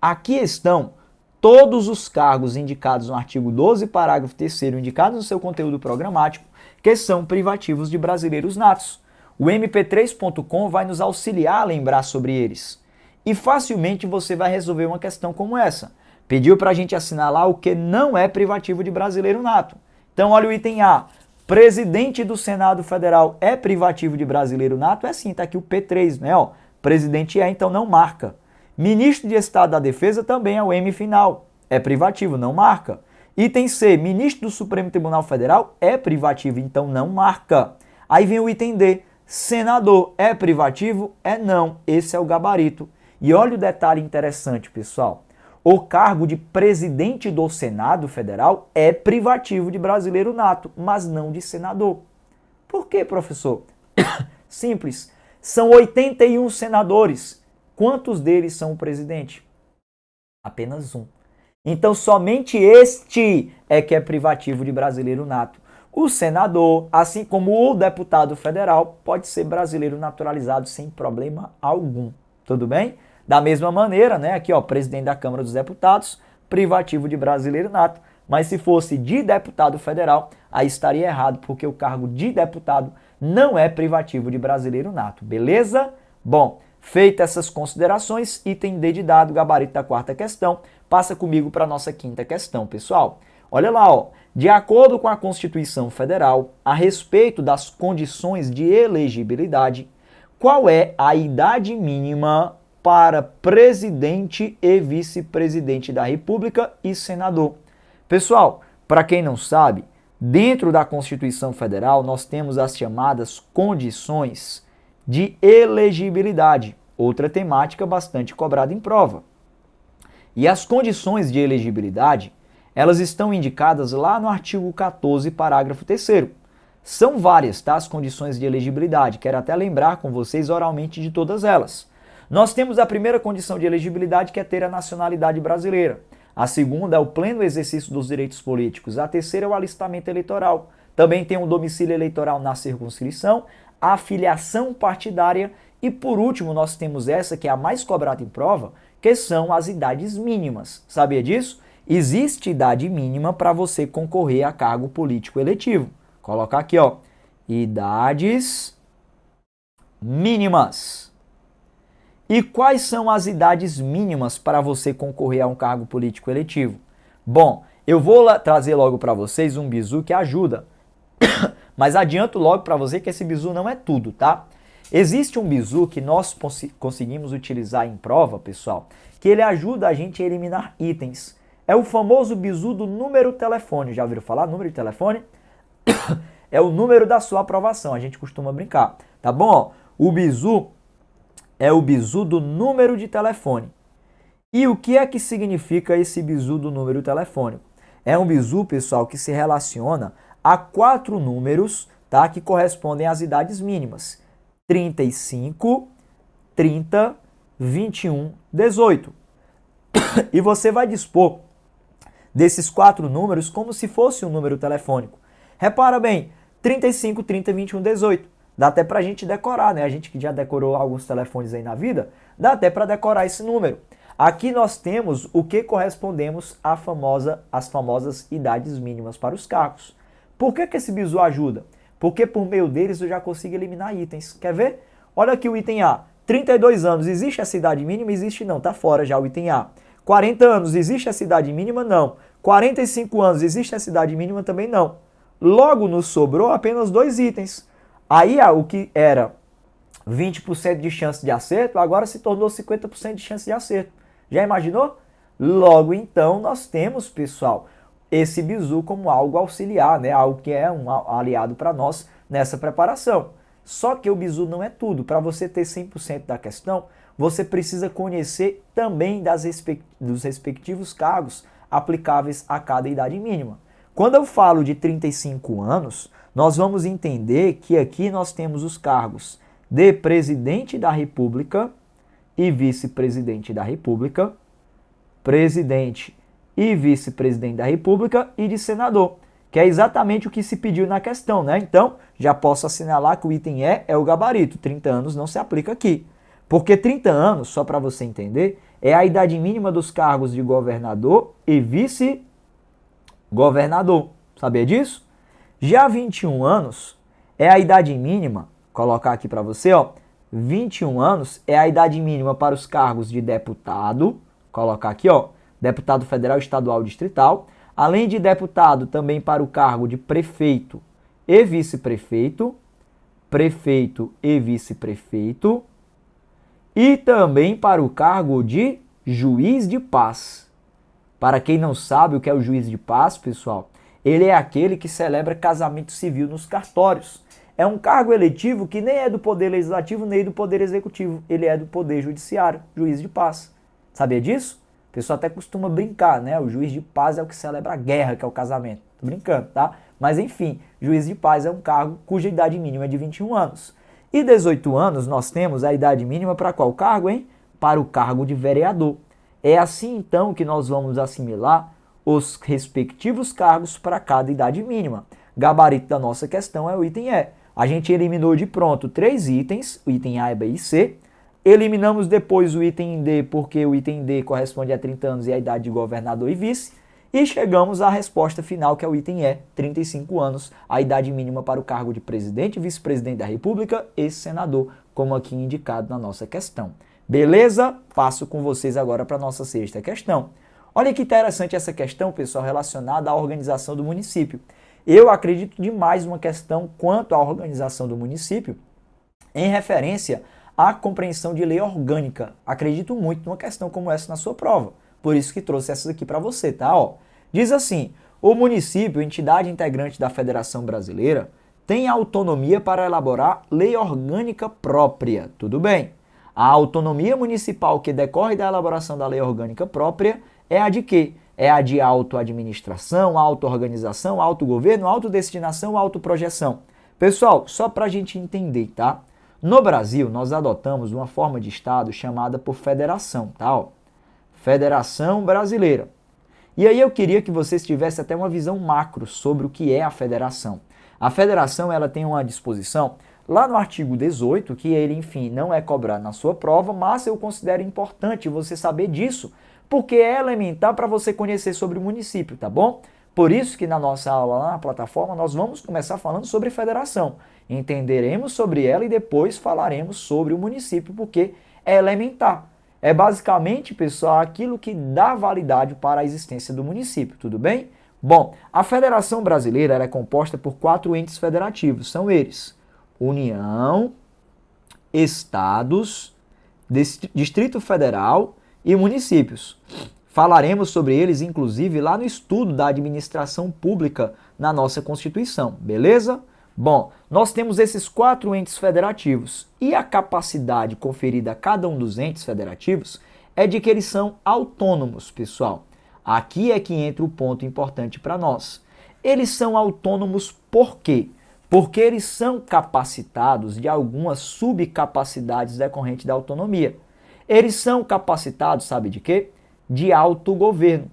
Aqui estão todos os cargos indicados no artigo 12, parágrafo 3º, indicados no seu conteúdo programático, que são privativos de brasileiros natos. O mp3.com vai nos auxiliar a lembrar sobre eles. E facilmente você vai resolver uma questão como essa. Pediu para a gente assinalar o que não é privativo de brasileiro nato. Então olha o item A. Presidente do Senado Federal é privativo de brasileiro nato? É sim, tá aqui o P3, né? Ó, presidente é, então não marca. Ministro de Estado da Defesa também é o M final. É privativo, não marca. Item C. Ministro do Supremo Tribunal Federal é privativo, então não marca. Aí vem o item D. Senador é privativo? É não. Esse é o gabarito. E olha o detalhe interessante, pessoal. O cargo de presidente do Senado Federal é privativo de brasileiro nato, mas não de senador. Por quê, professor? Simples. São 81 senadores. Quantos deles são o presidente? Apenas um. Então, somente este é que é privativo de brasileiro nato. O senador, assim como o deputado federal, pode ser brasileiro naturalizado sem problema algum. Tudo bem? Da mesma maneira, né, aqui ó, presidente da Câmara dos Deputados, privativo de brasileiro nato, mas se fosse de deputado federal, aí estaria errado, porque o cargo de deputado não é privativo de brasileiro nato, beleza? Bom, feitas essas considerações, item D de dado, gabarito da quarta questão, passa comigo para a nossa quinta questão, pessoal. Olha lá, ó, de acordo com a Constituição Federal, a respeito das condições de elegibilidade, qual é a idade mínima para presidente e vice-presidente da República e senador? Pessoal, para quem não sabe, dentro da Constituição Federal nós temos as chamadas condições de elegibilidade, outra temática bastante cobrada em prova. E as condições de elegibilidade, elas estão indicadas lá no artigo 14, parágrafo 3º. São várias, tá, as condições de elegibilidade, quero até lembrar com vocês oralmente de todas elas. Nós temos a primeira condição de elegibilidade, que é ter a nacionalidade brasileira. A segunda é o pleno exercício dos direitos políticos. A terceira é o alistamento eleitoral. Também tem um domicílio eleitoral na circunscrição, a filiação partidária e, por último, nós temos essa que é a mais cobrada em prova, que são as idades mínimas. Sabia disso? Existe idade mínima para você concorrer a cargo político eletivo. Colocar aqui, ó, idades mínimas. E quais são as idades mínimas para você concorrer a um cargo político eletivo? Bom, eu vou trazer logo para vocês um bizu que ajuda, mas adianto logo para você que esse bizu não é tudo, tá? Existe um bizu que nós conseguimos utilizar em prova, pessoal, que ele ajuda a gente a eliminar itens. É o famoso bizu do número telefone. Já ouviram falar? Número de telefone? É o número da sua aprovação, a gente costuma brincar, tá bom? O bizu é o bizu do número de telefone. E o que é que significa esse bizu do número telefônico? É um bizu, pessoal, que se relaciona a 4 números, tá, que correspondem às idades mínimas. 35, 30, 21, 18. E você vai dispor desses 4 números como se fosse um número telefônico. Repara bem, 35, 30, 21, 18. Dá até pra gente decorar, né? A gente que já decorou alguns telefones aí na vida, dá até para decorar esse número. Aqui nós temos o que correspondemos às famosas idades mínimas para os cargos. Por que esse bizu ajuda? Porque por meio deles eu já consigo eliminar itens. Quer ver? Olha aqui o item A. 32 anos, existe essa idade mínima? Existe não, tá fora já o item A. 40 anos, existe essa idade mínima? Não. 45 anos, existe essa idade mínima? Também não. Logo nos sobrou apenas 2 itens. Aí o que era 20% de chance de acerto, agora se tornou 50% de chance de acerto. Já imaginou? Logo então nós temos, pessoal, esse bizu como algo auxiliar, né? Algo que é um aliado para nós nessa preparação. Só que o bizu não é tudo. Para você ter 100% da questão, você precisa conhecer também dos respectivos cargos aplicáveis a cada idade mínima. Quando eu falo de 35 anos, nós vamos entender que aqui nós temos os cargos de presidente da República e vice-presidente da República, presidente e vice-presidente da República e de senador, que é exatamente o que se pediu na questão, né? Então, já posso assinalar que o item E é o gabarito, 30 anos não se aplica aqui. Porque 30 anos, só para você entender, é a idade mínima dos cargos de governador e vice-governador. Sabia disso? Já 21 anos é a idade mínima, colocar aqui para você, ó, 21 anos é a idade mínima para os cargos de deputado, colocar aqui, ó, deputado federal, estadual, distrital, além de deputado também para o cargo de prefeito e vice-prefeito, prefeito e vice-prefeito, e também para o cargo de juiz de paz. Para quem não sabe o que é o juiz de paz, pessoal, ele é aquele que celebra casamento civil nos cartórios. É um cargo eletivo que nem é do Poder Legislativo nem do Poder Executivo. Ele é do Poder Judiciário, juiz de paz. Sabia disso? O pessoal até costuma brincar, né? O juiz de paz é o que celebra a guerra, que é o casamento. Tô brincando, tá? Mas enfim, juiz de paz é um cargo cuja idade mínima é de 21 anos. E 18 anos nós temos a idade mínima para qual cargo, hein? Para o cargo de vereador. É assim então que nós vamos assimilar os respectivos cargos para cada idade mínima. Gabarito da nossa questão é o item E. A gente eliminou de pronto 3 itens, o item A, B e C. Eliminamos depois o item D, porque o item D corresponde a 30 anos e a idade de governador e vice. E chegamos à resposta final, que é o item E, 35 anos, a idade mínima para o cargo de presidente, vice-presidente da República e senador, como aqui indicado na nossa questão. Beleza? Passo com vocês agora para a nossa sexta questão. Olha que interessante essa questão, pessoal, relacionada à organização do município. Eu acredito demais numa questão quanto à organização do município em referência à compreensão de lei orgânica. Acredito muito numa questão como essa na sua prova. Por isso que trouxe essa aqui para você, tá? Ó, diz assim: o município, entidade integrante da Federação Brasileira, tem autonomia para elaborar lei orgânica própria. Tudo bem. A autonomia municipal que decorre da elaboração da lei orgânica própria é a de quê? É a de auto-administração, auto-organização, autogoverno, autodestinação, autoprojeção. Pessoal, só para a gente entender, tá? No Brasil, nós adotamos uma forma de Estado chamada por federação, tá? Ó, Federação Brasileira. E aí eu queria que vocês tivessem até uma visão macro sobre o que é a federação. A federação, ela tem uma disposição lá no artigo 18, que ele, enfim, não é cobrado na sua prova, mas eu considero importante você saber disso, porque é elementar para você conhecer sobre o município, tá bom? Por isso que na nossa aula lá na plataforma nós vamos começar falando sobre federação. Entenderemos sobre ela e depois falaremos sobre o município, porque é elementar. É basicamente, pessoal, aquilo que dá validade para a existência do município, tudo bem? Bom, a Federação Brasileira ela é composta por 4 entes federativos, são eles: União, Estados, Distrito Federal e municípios. Falaremos sobre eles, inclusive, lá no estudo da administração pública na nossa Constituição, beleza? Bom, nós temos esses 4 entes federativos e a capacidade conferida a cada um dos entes federativos é de que eles são autônomos, pessoal. Aqui é que entra o ponto importante para nós. Eles são autônomos por quê? Porque eles são capacitados de algumas subcapacidades decorrentes da autonomia. Eles são capacitados, sabe de quê? De autogoverno,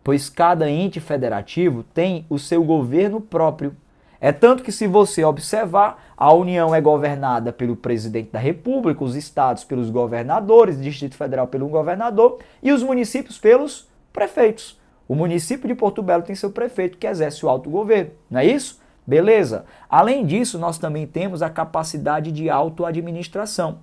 pois cada ente federativo tem o seu governo próprio. É tanto que, se você observar, a União é governada pelo presidente da República, os estados pelos governadores, o Distrito Federal pelo governador e os municípios pelos prefeitos. O município de Porto Belo tem seu prefeito que exerce o autogoverno, não é isso? Beleza? Além disso, nós também temos a capacidade de autoadministração,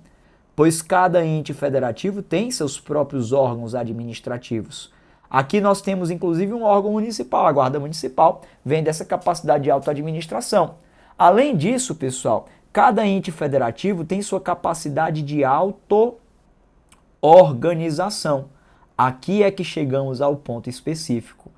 pois cada ente federativo tem seus próprios órgãos administrativos. Aqui nós temos inclusive um órgão municipal, a Guarda Municipal vem dessa capacidade de autoadministração. Além disso, pessoal, cada ente federativo tem sua capacidade de auto-organização. Aqui é que chegamos ao ponto específico.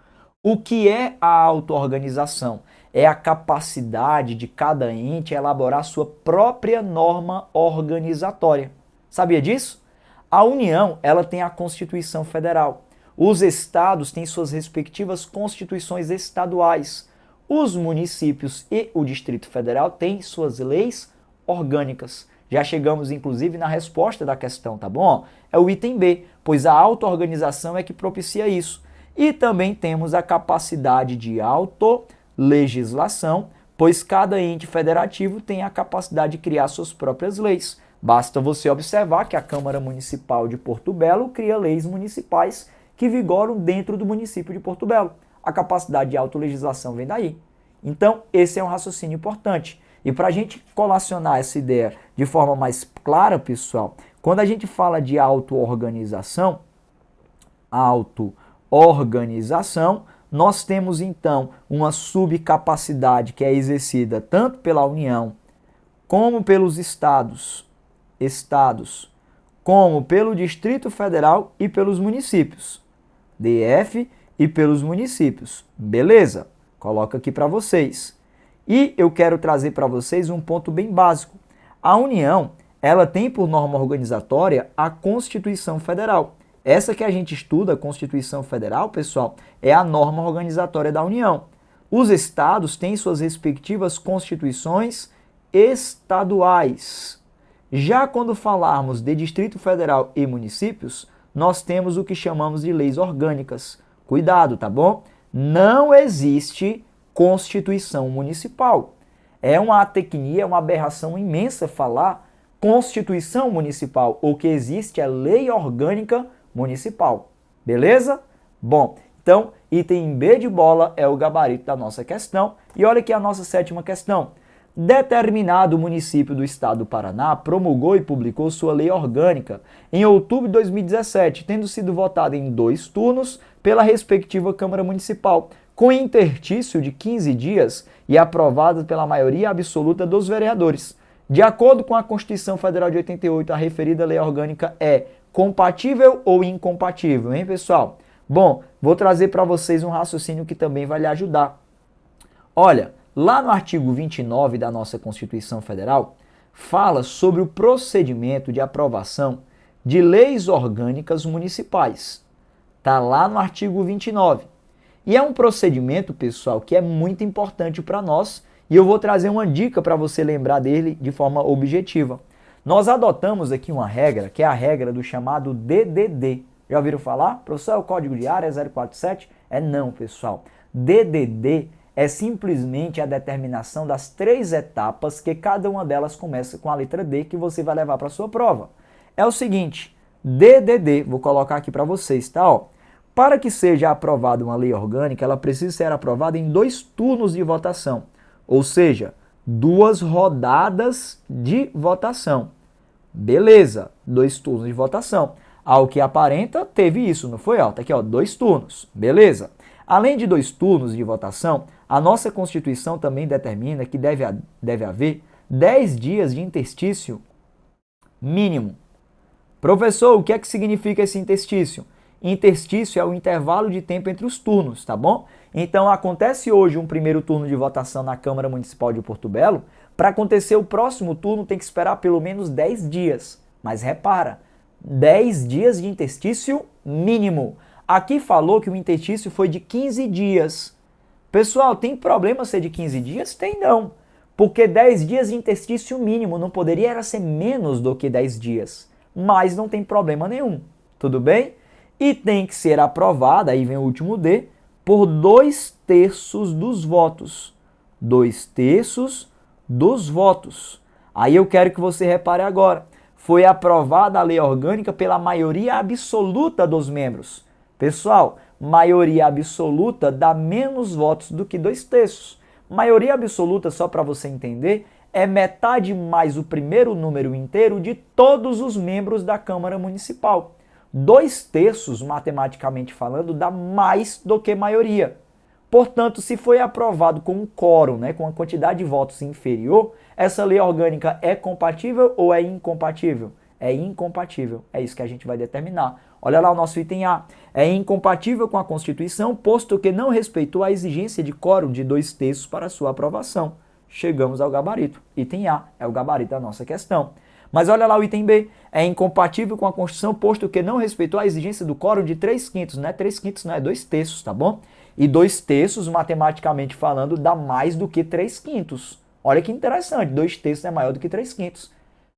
O que é a auto-organização? é a capacidade de cada ente elaborar sua própria norma organizatória. Sabia disso? A União, ela tem a Constituição Federal. Os estados têm suas respectivas constituições estaduais. Os municípios e o Distrito Federal têm suas leis orgânicas. Já chegamos, inclusive, na resposta da questão, tá bom? É o item B, pois a auto-organização é que propicia isso. E também temos a capacidade de autolegislação, pois cada ente federativo tem a capacidade de criar suas próprias leis. Basta você observar que a Câmara Municipal de Porto Belo cria leis municipais que vigoram dentro do município de Porto Belo. A capacidade de autolegislação vem daí. Então, esse é um raciocínio importante. E para a gente colacionar essa ideia de forma mais clara, pessoal, quando a gente fala de auto-organização, nós temos então uma subcapacidade que é exercida tanto pela União, como pelos estados, como pelo Distrito Federal e pelos municípios. DF e pelos municípios. Beleza? Coloco aqui para vocês. E eu quero trazer para vocês um ponto bem básico. A União, ela tem por norma organizatória a Constituição Federal. Essa que a gente estuda, a Constituição Federal, pessoal, é a norma organizatória da União. Os estados têm suas respectivas constituições estaduais. Já quando falarmos de Distrito Federal e municípios, nós temos o que chamamos de leis orgânicas. Cuidado, tá bom? Não existe Constituição Municipal. É uma atecnia, é uma aberração imensa falar Constituição Municipal. O que existe é Lei Orgânica Municipal. Beleza? Bom, então, item B de bola é o gabarito da nossa questão. E olha aqui a nossa sétima questão. Determinado município do estado do Paraná promulgou e publicou sua lei orgânica em outubro de 2017, tendo sido votada em 2 turnos pela respectiva Câmara Municipal, com interstício de 15 dias e aprovada pela maioria absoluta dos vereadores. De acordo com a Constituição Federal de 88, a referida lei orgânica é compatível ou incompatível, hein, pessoal? Bom, vou trazer para vocês um raciocínio que também vai lhe ajudar. Olha, lá no artigo 29 da nossa Constituição Federal, fala sobre o procedimento de aprovação de leis orgânicas municipais. Está lá no artigo 29. E é um procedimento, pessoal, que é muito importante para nós e eu vou trazer uma dica para você lembrar dele de forma objetiva. Nós adotamos aqui uma regra, que é a regra do chamado DDD. Já ouviram falar? Professor, é o código de área 047? Não, pessoal. DDD é simplesmente a determinação das 3 etapas que cada uma delas começa com a letra D que você vai levar para a sua prova. É o seguinte, DDD, vou colocar aqui para vocês, tá? Ó, para que seja aprovada uma lei orgânica, ela precisa ser aprovada em 2 turnos de votação, ou seja, 2 rodadas de votação. Beleza, 2 turnos de votação. Ao que aparenta, teve isso, não foi? Ó, tá aqui, ó, 2 turnos. Beleza. Além de 2 turnos de votação, a nossa Constituição também determina que deve haver 10 dias de interstício mínimo. Professor, o que é que significa esse interstício? Interstício é o intervalo de tempo entre os turnos, tá bom? Então, acontece hoje um primeiro turno de votação na Câmara Municipal de Porto Belo. Para acontecer o próximo turno, tem que esperar pelo menos 10 dias. Mas repara, 10 dias de interstício mínimo. Aqui falou que o interstício foi de 15 dias. Pessoal, tem problema ser de 15 dias? Tem não. Porque 10 dias de interstício mínimo não poderia era ser menos do que 10 dias. Mas não tem problema nenhum. Tudo bem? E tem que ser aprovada, aí vem o último D, por 2/3 dos votos. 2/3 dos votos. Aí eu quero que você repare agora. Foi aprovada a lei orgânica pela maioria absoluta dos membros. Pessoal, maioria absoluta dá menos votos do que 2/3. Maioria absoluta, só para você entender, é metade mais o primeiro número inteiro de todos os membros da Câmara Municipal. 2/3, matematicamente falando, dá mais do que maioria. Portanto, se foi aprovado com um quórum, né, com uma quantidade de votos inferior, essa lei orgânica é compatível ou é incompatível? É incompatível. É isso que a gente vai determinar. Olha lá o nosso item A. É incompatível com a Constituição, posto que não respeitou a exigência de quórum de 2/3 para sua aprovação. Chegamos ao gabarito. Item A é o gabarito da nossa questão. Mas olha lá o item B. É incompatível com a Constituição, posto que não respeitou a exigência do quórum de 3/5. Não é 3/5, não é 2/3, tá bom? E 2/3, matematicamente falando, dá mais do que 3/5. Olha que interessante, 2/3 é maior do que 3/5.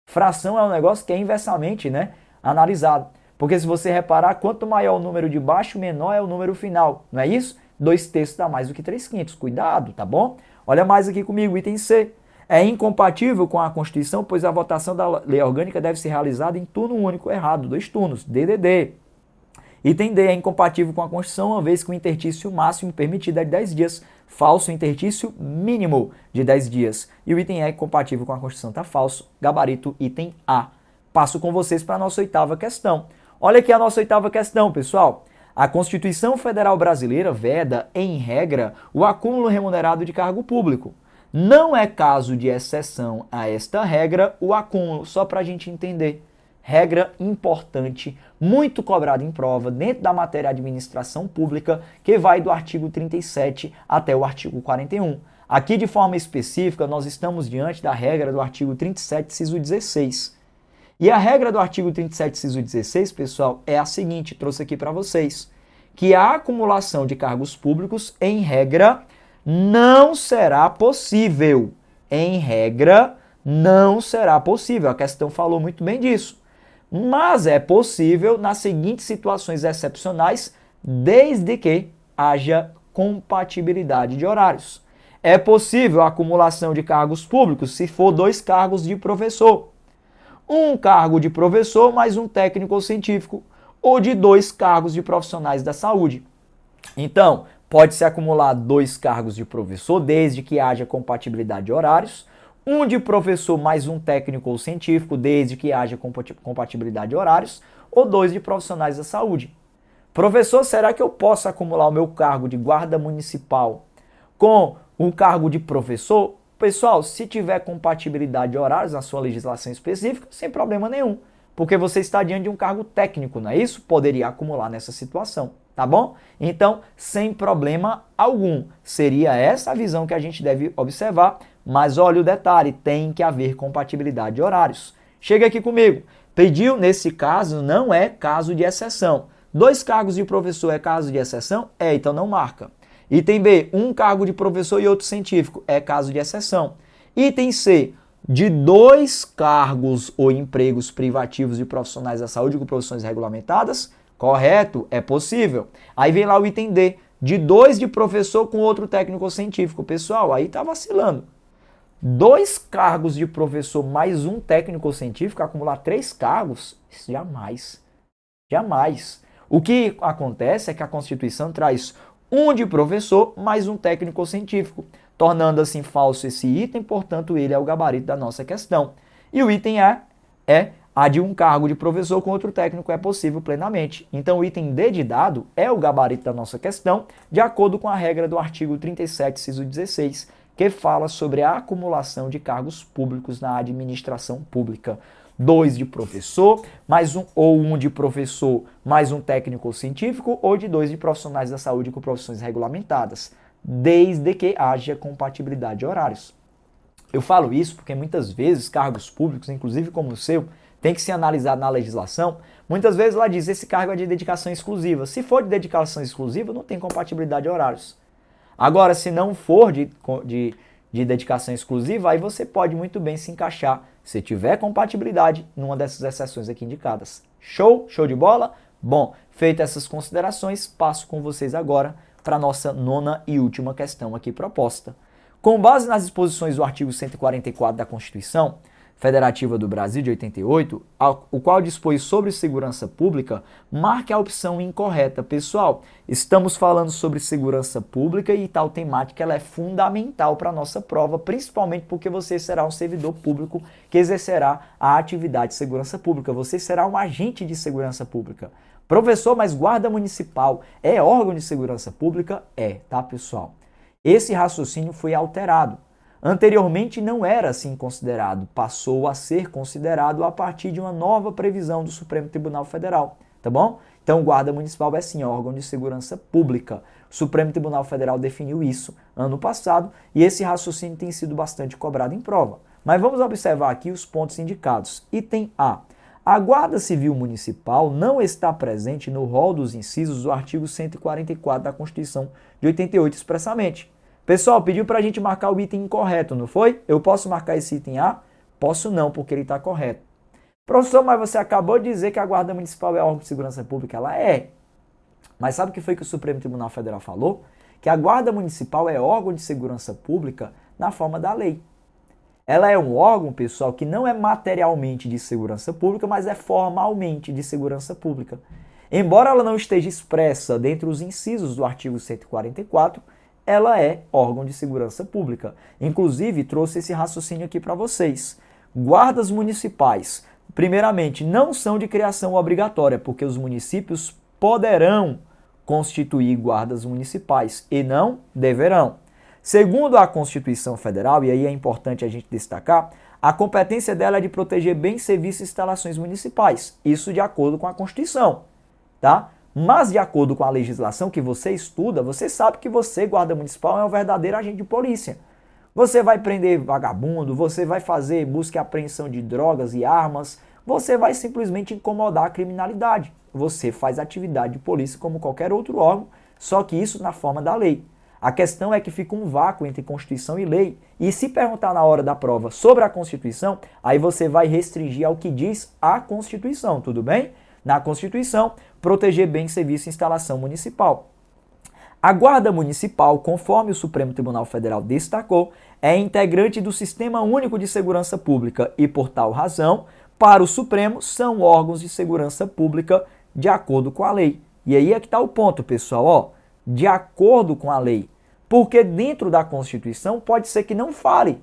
Fração é um negócio que é inversamente, né, analisado. Porque se você reparar, quanto maior o número de baixo, menor é o número final. Não é isso? 2/3 dá mais do que 3/5. Cuidado, tá bom? Olha mais aqui comigo, item C. É incompatível com a Constituição, pois a votação da lei orgânica deve ser realizada em turno único. Errado, 2 turnos. DDD. Item D. É incompatível com a Constituição, uma vez que o intertício máximo permitido é de 10 dias. Falso, intertício mínimo de 10 dias. E o item E é compatível com a Constituição. Tá falso. Gabarito, item A. Passo com vocês para a nossa 8ª questão. Olha aqui a nossa 8ª questão, pessoal. A Constituição Federal Brasileira veda, em regra, o acúmulo remunerado de cargo público. Não é caso de exceção a esta regra o acúmulo, só para a gente entender. Regra importante, muito cobrada em prova, dentro da matéria administração pública, que vai do artigo 37 até o artigo 41. Aqui, de forma específica, nós estamos diante da regra do artigo 37, inciso 16. E a regra do artigo 37, inciso 16, pessoal, é a seguinte, trouxe aqui para vocês, que a acumulação de cargos públicos, em regra, não será possível. Em regra, não será possível. A questão falou muito bem disso. Mas é possível nas seguintes situações excepcionais, desde que haja compatibilidade de horários. É possível a acumulação de cargos públicos se for 2 cargos de professor. Um cargo de professor mais um técnico ou científico, ou de 2 cargos de profissionais da saúde. Então, pode-se acumular 2 cargos de professor, desde que haja compatibilidade de horários, um de professor mais um técnico ou científico, desde que haja compatibilidade de horários, ou 2 de profissionais da saúde. Professor, será que eu posso acumular o meu cargo de guarda municipal com o cargo de professor? Pessoal, se tiver compatibilidade de horários na sua legislação específica, sem problema nenhum, porque você está diante de um cargo técnico, não é isso? Poderia acumular nessa situação, tá bom? Então, sem problema algum. Seria essa a visão que a gente deve observar, mas olha o detalhe, tem que haver compatibilidade de horários. Chega aqui comigo. Pediu, nesse caso, não é caso de exceção. 2 cargos de professor é caso de exceção? É, então não marca. Item B, um cargo de professor e outro científico, é caso de exceção. Item C, de 2 cargos ou empregos privativos de profissionais da saúde com profissões regulamentadas, correto, é possível. Aí vem lá o item D, de 2 de professor com outro técnico ou científico. Pessoal, aí tá vacilando. 2 cargos de professor mais um técnico ou científico, acumular 3 cargos, isso jamais. Jamais. O que acontece é que a Constituição traz um de professor mais um técnico ou científico, tornando assim falso esse item, portanto ele é o gabarito da nossa questão. E o item A é a de um cargo de professor com outro técnico, é possível plenamente. Então o item D de dado é o gabarito da nossa questão, de acordo com a regra do artigo 37, inciso 16, que fala sobre a acumulação de cargos públicos na administração pública. 2 de professor, mais um, ou um de professor, mais um técnico ou científico, ou de 2 de profissionais da saúde com profissões regulamentadas, desde que haja compatibilidade de horários. Eu falo isso porque muitas vezes cargos públicos, inclusive como o seu, tem que ser analisado na legislação. Muitas vezes ela diz, esse cargo é de dedicação exclusiva. Se for de dedicação exclusiva, não tem compatibilidade de horários. Agora, se não for de dedicação exclusiva, aí você pode muito bem se encaixar, se tiver compatibilidade, numa dessas exceções aqui indicadas. Show? Show de bola? Bom, feitas essas considerações, passo com vocês agora para a nossa 9ª e última questão aqui proposta. Com base nas disposições do artigo 144 da Constituição Federativa do Brasil de 88, o qual dispõe sobre segurança pública, marque a opção incorreta. Pessoal, estamos falando sobre segurança pública e tal temática ela é fundamental para a nossa prova, principalmente porque você será um servidor público que exercerá a atividade de segurança pública. Você será um agente de segurança pública. Professor, mas guarda municipal é órgão de segurança pública? É, tá, pessoal? Esse raciocínio foi alterado. Anteriormente não era assim considerado, passou a ser considerado a partir de uma nova previsão do Supremo Tribunal Federal, tá bom? Então, guarda municipal é sim órgão de segurança pública. O Supremo Tribunal Federal definiu isso ano passado e esse raciocínio tem sido bastante cobrado em prova. Mas vamos observar aqui os pontos indicados. Item A. A Guarda Civil Municipal não está presente no rol dos incisos do artigo 144 da Constituição de 88 expressamente. Pessoal, pediu para a gente marcar o item incorreto, não foi? Eu posso marcar esse item A? Posso não, porque ele está correto. Professor, mas você acabou de dizer que a Guarda Municipal é órgão de segurança pública. Ela é. Mas sabe o que foi que o Supremo Tribunal Federal falou? Que a Guarda Municipal é órgão de segurança pública na forma da lei. Ela é um órgão, pessoal, que não é materialmente de segurança pública, mas é formalmente de segurança pública. Embora ela não esteja expressa dentre os incisos do artigo 144, ela é órgão de segurança pública. Inclusive, trouxe esse raciocínio aqui para vocês. Guardas municipais, primeiramente, não são de criação obrigatória, porque os municípios poderão constituir guardas municipais e não deverão. Segundo a Constituição Federal, e aí é importante a gente destacar, a competência dela é de proteger bens, serviços e instalações municipais. Isso de acordo com a Constituição, tá? Mas de acordo com a legislação que você estuda, você sabe que você, guarda municipal, é um verdadeiro agente de polícia. Você vai prender vagabundo, você vai fazer busca e apreensão de drogas e armas, você vai simplesmente incomodar a criminalidade. Você faz atividade de polícia como qualquer outro órgão, só que isso na forma da lei. A questão é que fica um vácuo entre Constituição e lei, e se perguntar na hora da prova sobre a Constituição, aí você vai restringir ao que diz a Constituição, tudo bem? Na Constituição, proteger bem, serviço e instalação municipal. A Guarda Municipal, conforme o Supremo Tribunal Federal destacou, é integrante do Sistema Único de Segurança Pública e, por tal razão, para o Supremo, são órgãos de segurança pública de acordo com a lei. E aí é que está o ponto, pessoal, ó. De acordo com a lei, porque dentro da Constituição pode ser que não fale,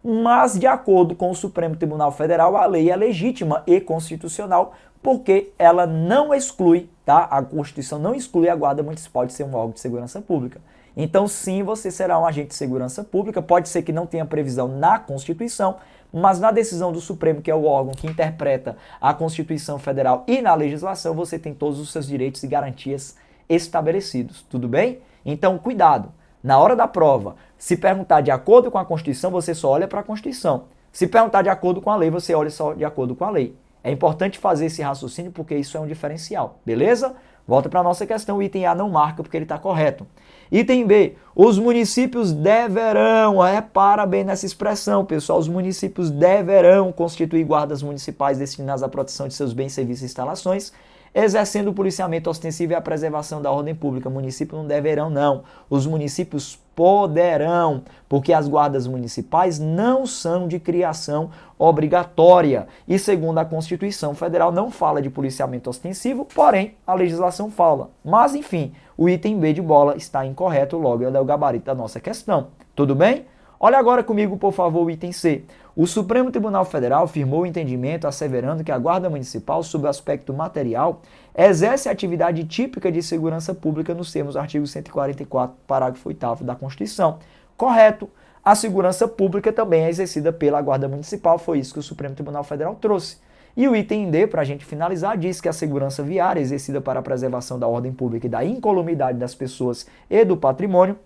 mas de acordo com o Supremo Tribunal Federal, a lei é legítima e constitucional, porque ela não exclui, tá? A Constituição não exclui a Guarda Municipal de ser um órgão de segurança pública. Então, sim, você será um agente de segurança pública, pode ser que não tenha previsão na Constituição, mas na decisão do Supremo, que é o órgão que interpreta a Constituição Federal e na legislação, você tem todos os seus direitos e garantias estabelecidos, tudo bem? Então, cuidado. Na hora da prova, se perguntar de acordo com a Constituição, você só olha para a Constituição. Se perguntar de acordo com a lei, você olha só de acordo com a lei. É importante fazer esse raciocínio porque isso é um diferencial, beleza? Volta para a nossa questão, o item A não marca porque ele está correto. Item B, os municípios deverão, repara bem nessa expressão, pessoal, os municípios deverão constituir guardas municipais destinadas à proteção de seus bens, serviços e instalações, exercendo o policiamento ostensivo e a preservação da ordem pública. Municípios não deverão, não. Os municípios poderão, porque as guardas municipais não são de criação obrigatória. E segundo a Constituição Federal, não fala de policiamento ostensivo, porém, a legislação fala. Mas, enfim, o item B de bola está incorreto, logo é o gabarito da nossa questão. Tudo bem? Olha agora comigo, por favor, o item C. O Supremo Tribunal Federal firmou o entendimento asseverando que a Guarda Municipal, sob o aspecto material, exerce a atividade típica de segurança pública nos termos do artigo 144, parágrafo 8º da Constituição. Correto. A segurança pública também é exercida pela Guarda Municipal, foi isso que o Supremo Tribunal Federal trouxe. E o item D, para a gente finalizar, diz que a segurança viária, exercida para a preservação da ordem pública e da incolumidade das pessoas e do patrimônio,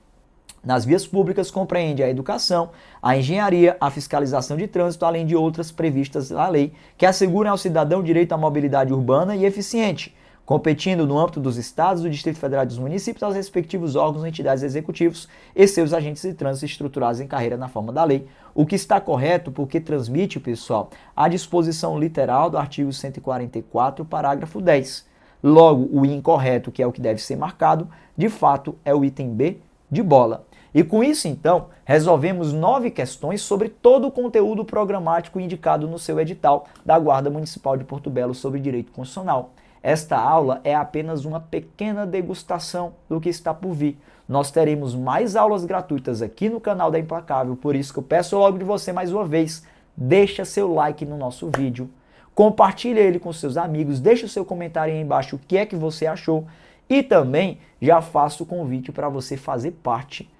nas vias públicas compreende a educação, a engenharia, a fiscalização de trânsito, além de outras previstas na lei, que asseguram ao cidadão direito à mobilidade urbana e eficiente, competindo no âmbito dos estados, do Distrito Federal e dos municípios aos respectivos órgãos e entidades executivos e seus agentes de trânsito estruturados em carreira na forma da lei, o que está correto porque transmite, pessoal, a disposição literal do artigo 144, parágrafo 10. Logo, o incorreto, que é o que deve ser marcado, de fato é o item B de bola. E com isso, então, resolvemos 9 questões sobre todo o conteúdo programático indicado no seu edital da Guarda Municipal de Porto Belo sobre Direito Constitucional. Esta aula é apenas uma pequena degustação do que está por vir. Nós teremos mais aulas gratuitas aqui no canal da Implacável, por isso que eu peço logo de você mais uma vez, deixa seu like no nosso vídeo, compartilhe ele com seus amigos, deixa o seu comentário aí embaixo o que é que você achou e também já faço o convite para você fazer parte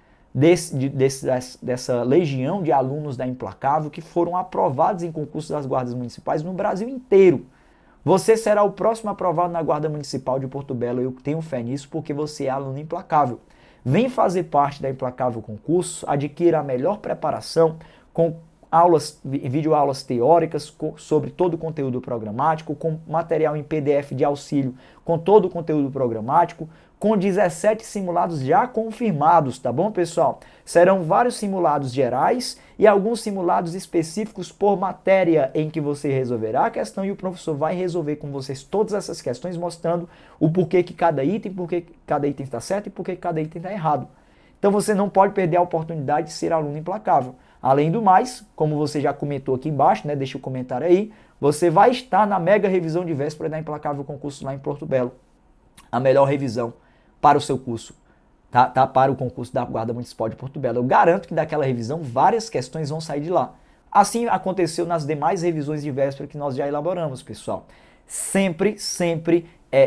dessa legião de alunos da Implacável que foram aprovados em concursos das guardas municipais no Brasil inteiro. Você será o próximo aprovado na Guarda Municipal de Porto Belo, eu tenho fé nisso, porque você é aluno implacável. Vem fazer parte da Implacável Concurso, adquira a melhor preparação com videoaulas teóricas sobre todo o conteúdo programático, com material em PDF de auxílio com todo o conteúdo programático, com 17 simulados já confirmados, tá bom, pessoal? Serão vários simulados gerais e alguns simulados específicos por matéria em que você resolverá a questão e o professor vai resolver com vocês todas essas questões, mostrando o porquê que cada item, está certo e porquê que cada item está errado. Então você não pode perder a oportunidade de ser aluno implacável. Além do mais, como você já comentou aqui embaixo, né, deixa o comentário aí, você vai estar na mega revisão de véspera da Implacável Concurso lá em Porto Belo. A melhor revisão para o seu curso, tá? Para o concurso da Guarda Municipal de Porto Belo. Eu garanto que daquela revisão várias questões vão sair de lá. Assim aconteceu nas demais revisões de véspera que nós já elaboramos, pessoal. Sempre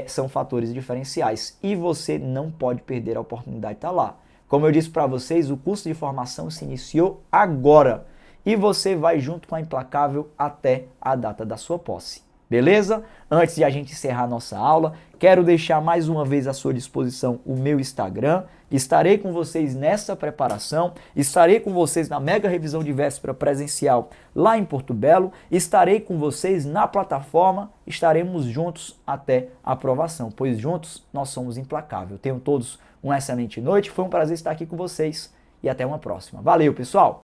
são fatores diferenciais e você não pode perder a oportunidade de estar lá. Como eu disse para vocês, o curso de formação se iniciou agora e você vai junto com a Implacável até a data da sua posse. Beleza? Antes de a gente encerrar nossa aula, quero deixar mais uma vez à sua disposição o meu Instagram. Estarei com vocês nessa preparação, estarei com vocês na mega revisão de véspera presencial lá em Porto Belo, estarei com vocês na plataforma, estaremos juntos até a aprovação, pois juntos nós somos implacáveis. Tenham todos uma excelente noite, foi um prazer estar aqui com vocês e até uma próxima. Valeu, pessoal!